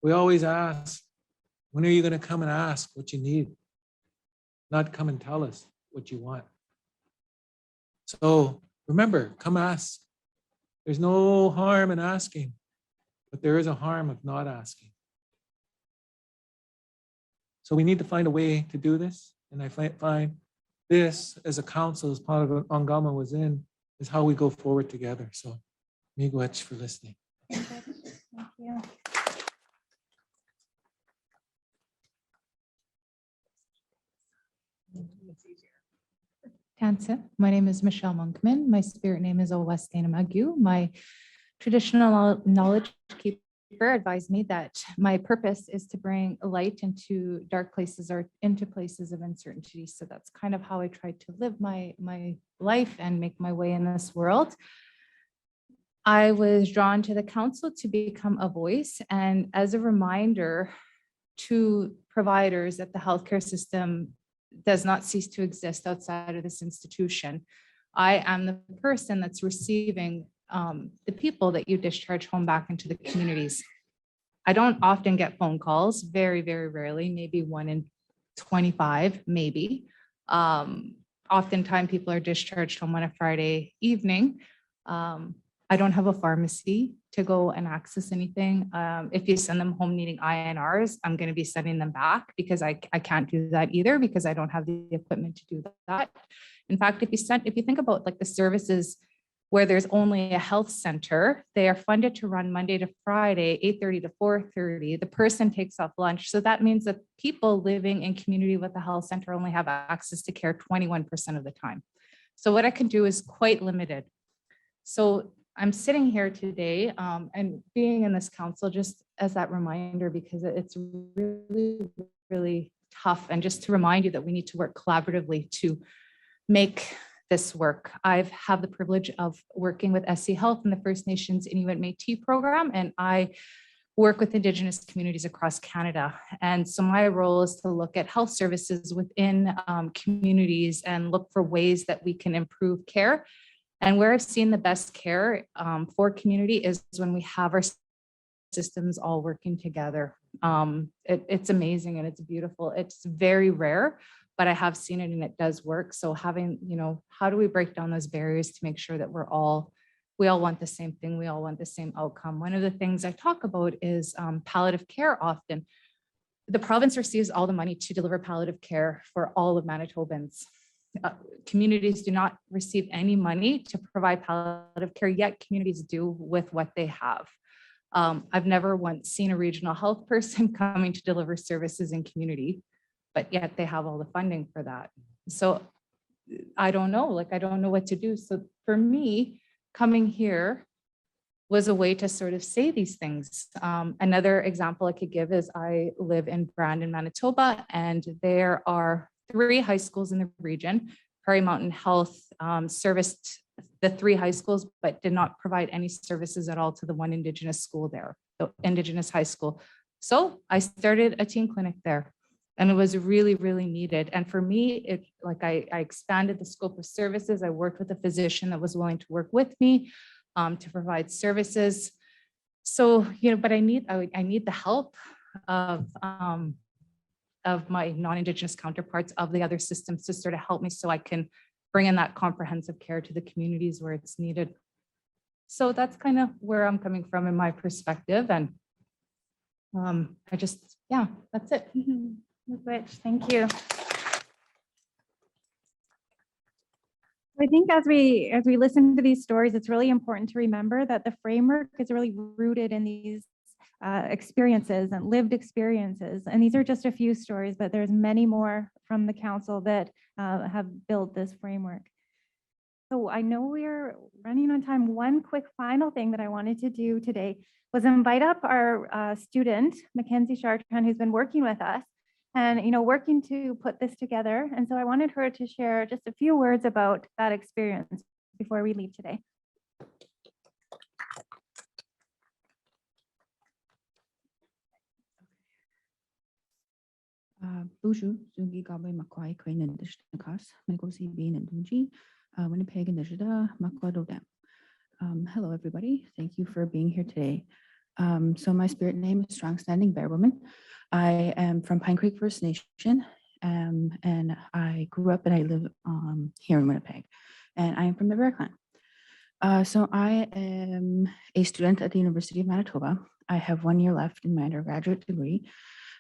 We always ask, when are you going to come and ask what you need? Not come and tell us what you want. So remember, come ask. There's no harm in asking, but there is a harm of not asking. So we need to find a way to do this. And I find this as a council, as part of what Ongomiizwin, is how we go forward together. So miigwech for listening. Thank you. Tansa. My name is Michelle Monkman. My spirit name is Ongomiizwin. My traditional knowledge keeper advised me that my purpose is to bring light into dark places or into places of uncertainty. So that's kind of how I try to live my life and make my way in this world. I was drawn to the council to become a voice, and as a reminder to providers that the healthcare system does not cease to exist outside of this institution. I am the person that's receiving the people that you discharge home back into the communities. I don't often get phone calls, very, very rarely, maybe 1 in 25, maybe. Oftentimes people are discharged home on a Friday evening. I don't have a pharmacy to go and access anything. If you send them home needing INRs, I'm going to be sending them back because I can't do that either because I don't have the equipment to do that. In fact, if you think about like the services where there's only a health center, they are funded to run Monday to Friday, 8:30 to 4:30. The person takes off lunch. So that means that people living in community with the health center only have access to care 21% of the time. So what I can do is quite limited. So I'm sitting here today and being in this council just as that reminder, because it's really, really tough. And just to remind you that we need to work collaboratively to make this work. I have the privilege of working with SC Health and the First Nations Inuit Métis program, and I work with Indigenous communities across Canada. And so my role is to look at health services within communities and look for ways that we can improve care. And where I've seen the best care for community is when we have our systems all working together. It's amazing and it's beautiful. It's very rare, but I have seen it and it does work. So having, how do we break down those barriers to make sure that we all want the same thing, we all want the same outcome. One of the things I talk about is palliative care often. The province receives all the money to deliver palliative care for all of Manitobans. Communities do not receive any money to provide palliative care, yet communities do with what they have. I've never once seen a regional health person coming to deliver services in community, but yet they have all the funding for that. So I don't know, I don't know what to do. So for me, coming here was a way to sort of say these things. Another example I could give is I live in Brandon, Manitoba, and there are 3 high schools in the region. Prairie Mountain Health serviced the 3 high schools, but did not provide any services at all to the one Indigenous school there, the Indigenous high school. So I started a teen clinic there, and it was really, really needed. And for me, I expanded the scope of services. I worked with a physician that was willing to work with me to provide services. So, but I need the help of my non-Indigenous counterparts of the other systems to sort of help me so I can bring in that comprehensive care to the communities where it's needed. So that's kind of where I'm coming from in my perspective. And that's it. Ms. Witch, thank you. I think as we listen to these stories, it's really important to remember that the framework is really rooted in these experiences and lived experiences. And these are just a few stories, but there's many more from the council that have built this framework. So I know we're running on time. One quick final thing that I wanted to do today was invite up our student, Mackenzie Chartrand, who's been working with us and working to put this together. And so I wanted her to share just a few words about that experience before we leave today. Bonjour, Zungi Gabe Makwai Crane and Dishnakas, Megosi Bean and Dunji, Winnipeg and Dishida, Makwadodam. Hello, everybody. Thank you for being here today. So my spirit name is Strong Standing Bear Woman. I am from Pine Creek First Nation, and I grew up and I live here in Winnipeg, and I am from the Bear Clan. So I am a student at the University of Manitoba. I have 1 year left in my undergraduate degree.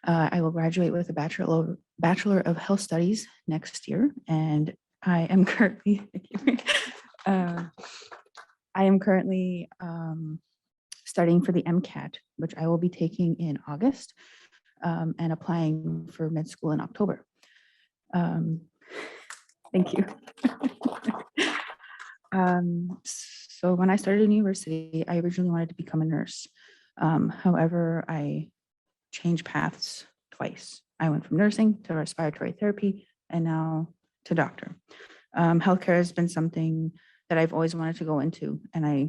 I will graduate with a Bachelor of Health Studies next year, and I am currently studying for the MCAT, which I will be taking in August, and applying for med school in October. Thank you. So when I started in university, I originally wanted to become a nurse. However, I changed paths twice. I went from nursing to respiratory therapy and now to doctor. Healthcare has been something that I've always wanted to go into, and I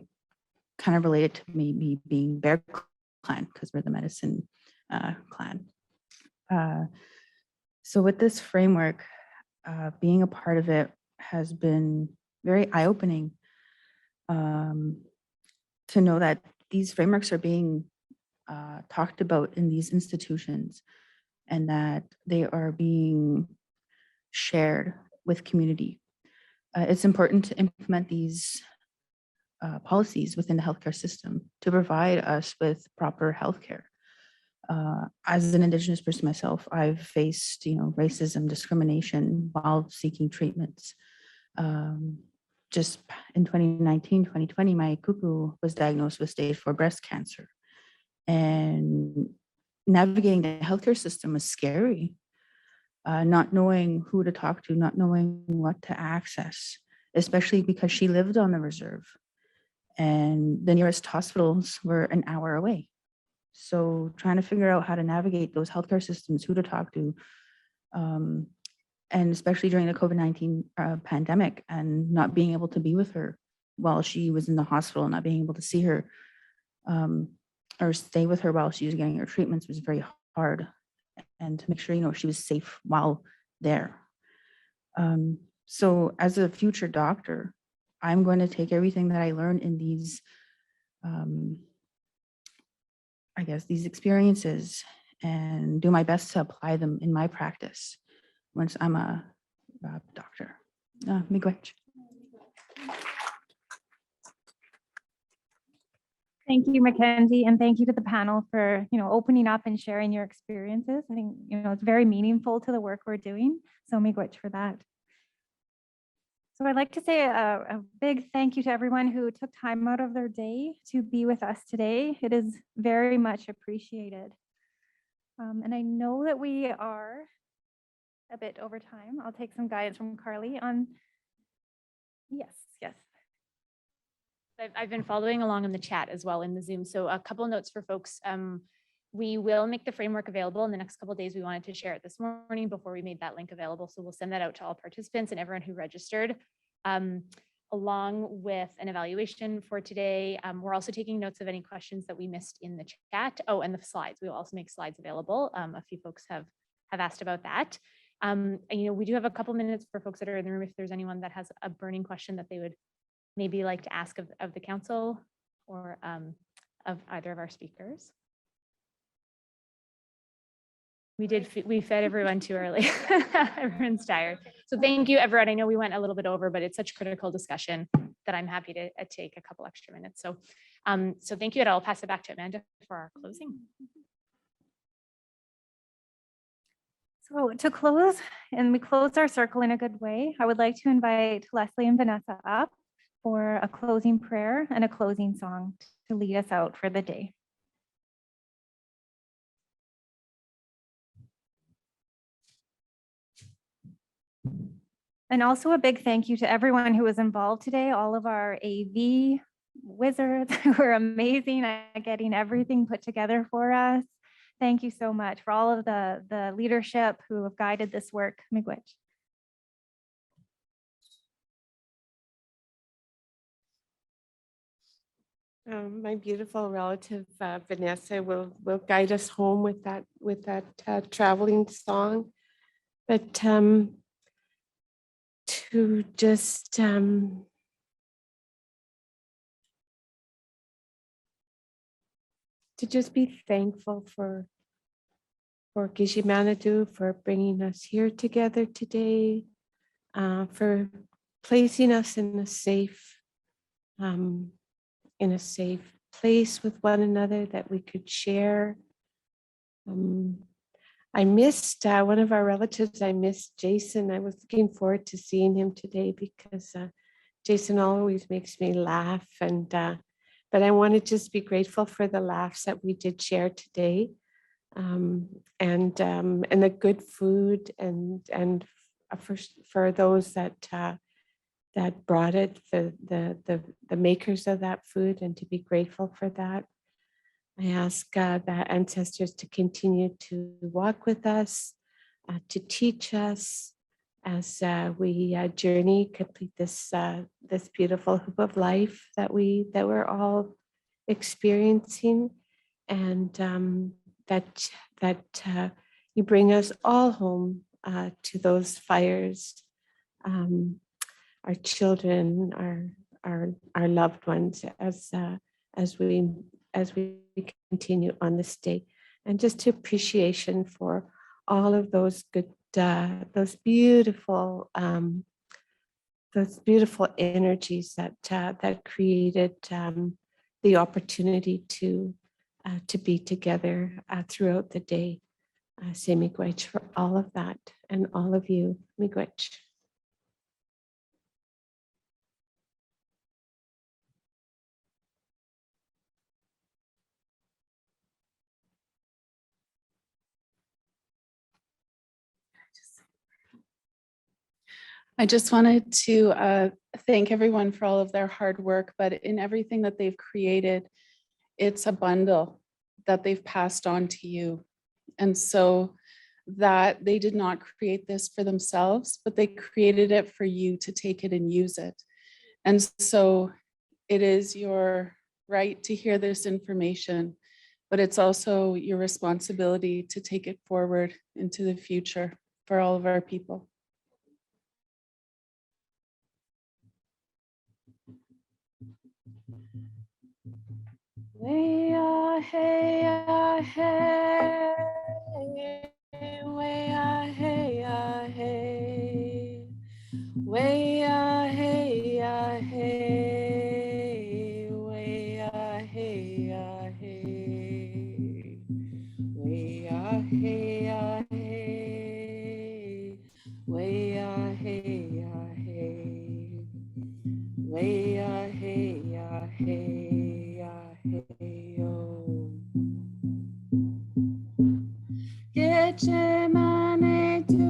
kind of relate it to me being Bear Clan because we're the medicine clan. So with this framework, being a part of it has been very eye-opening to know that these frameworks are being talked about in these institutions and that they are being shared with community. It's important to implement these policies within the healthcare system to provide us with proper healthcare. As an Indigenous person myself, I've faced, racism, discrimination while seeking treatments. Just in 2019, 2020, my cuckoo was diagnosed with stage 4 breast cancer. And navigating the healthcare system was scary. Not knowing who to talk to, not knowing what to access, especially because she lived on the reserve. and the nearest hospitals were an hour away. So trying to figure out how to navigate those healthcare systems, who to talk to, and especially during the COVID-19 pandemic, and not being able to be with her while she was in the hospital, not being able to see her or stay with her while she was getting her treatments was very hard. And to make sure, she was safe while there. So as a future doctor, I'm going to take everything that I learned in these, I guess, these experiences and do my best to apply them in my practice once I'm a doctor. Miigwech. Thank you, Mackenzie, and thank you to the panel for opening up and sharing your experiences. I think it's very meaningful to the work we're doing. So miigwech for that. So I'd like to say a big thank you to everyone who took time out of their day to be with us today. It is very much appreciated. And I know that we are a bit over time. I'll take some guidance from Carly on, yes. I've been following along in the chat as well in the Zoom. So a couple of notes for folks. We will make the framework available in the next couple of days. We wanted to share it this morning before we made that link available. So we'll send that out to all participants and everyone who registered, along with an evaluation for today. We're also taking notes of any questions that we missed in the chat. Oh, and the slides. We will also make slides available. A few folks have asked about that. And, we do have a couple minutes for folks that are in the room if there's anyone that has a burning question that they would maybe like to ask of the council or of either of our speakers. We fed everyone too early. Everyone's tired. So thank you, everyone. I know we went a little bit over, but it's such critical discussion that I'm happy to take a couple extra minutes. So, so thank you, and I'll pass it back to Amanda for our closing. So to close, and we close our circle in a good way, I would like to invite Leslie and Vanessa up for a closing prayer and a closing song to lead us out for the day. And also a big thank you to everyone who was involved today, all of our AV wizards who were amazing at getting everything put together for us. Thank you so much for all of the leadership who have guided this work. Miigwech. My beautiful relative Vanessa will guide us home with that traveling song. But to just to just be thankful for Oji-Cree for bringing us here together today, for placing us in a safe place with one another that we could share. I missed one of our relatives. I missed Jason. I was looking forward to seeing him today because Jason always makes me laugh. And but I want to just be grateful for the laughs that we did share today, and the good food, and for those that brought it, the makers of that food, and to be grateful for that. I ask the ancestors to continue to walk with us, to teach us as we journey, complete this beautiful hoop of life that we're all experiencing, and that you bring us all home to those fires. Our children, our loved ones, as we continue on this day, and just to appreciation for all of those good, those beautiful energies that created the opportunity to be together throughout the day. Say miigwech for all of that and all of you. Miigwech. I just wanted to thank everyone for all of their hard work, but in everything that they've created, it's a bundle that they've passed on to you. And so that they did not create this for themselves, but they created it for you to take it and use it. And so it is your right to hear this information, but it's also your responsibility to take it forward into the future for all of our people. Way hey hey, way hey hey, way hey hey, way hey hey, way hey hey, way hey hey. Way hey hey hey yo. Get your money to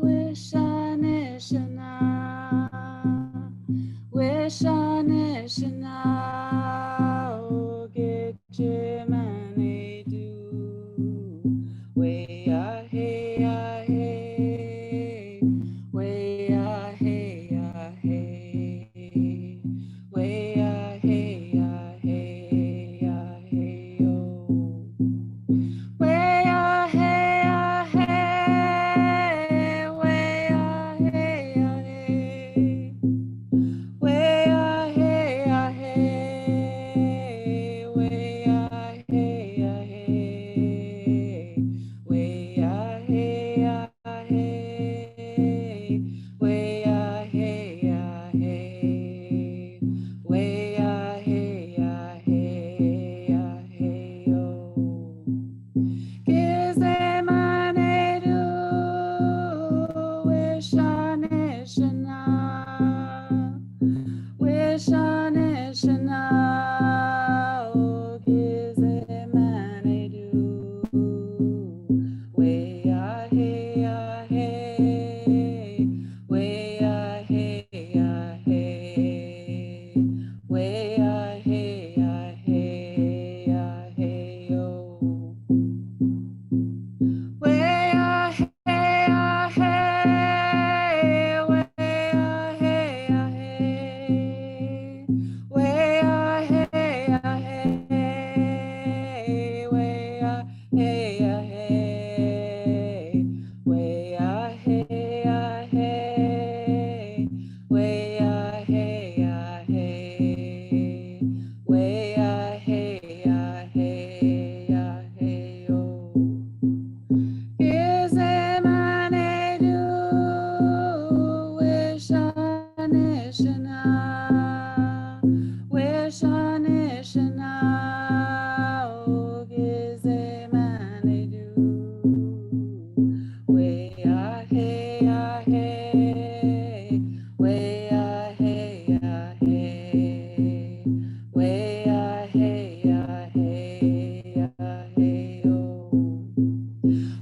wish on Ishana, wish on Ishana. Oh, get your money to way hey hey, way hey hey, way hey hey yo. Way hey hey, way hey hey, way hey hey, way hey hey, way hey hey, way hey hey, way hey hey yo. Kize mane du wish on Ishana, wish on Ishana. Oh, kize mane du way hey hey, way hey hey, way hey hey yo. Way hey hey, way hey hey, way hey hey, way hey hey, way hey hey, way hey hey, way hey hey yo. Is a mane do wish on Ishana, wish on Ishana. Oh, is a mane do way hey hey, way hey hey, way hey hey yo.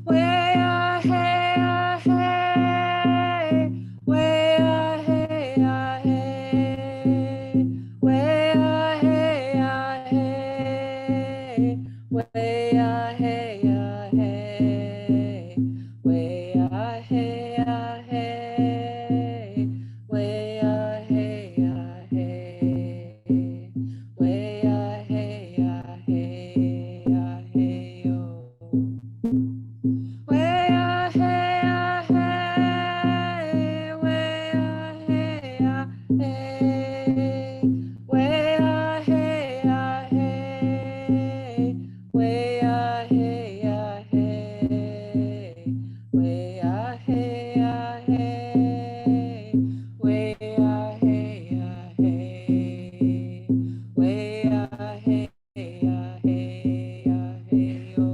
Way hey hey, way hey hey, way hey hey, way hey hey, way hey hey, way hey hey, way hey hey yo. Way hey hey, way hey hey, way hey hey, way hey hey, way hey hey, way hey hey, way hey hey yo.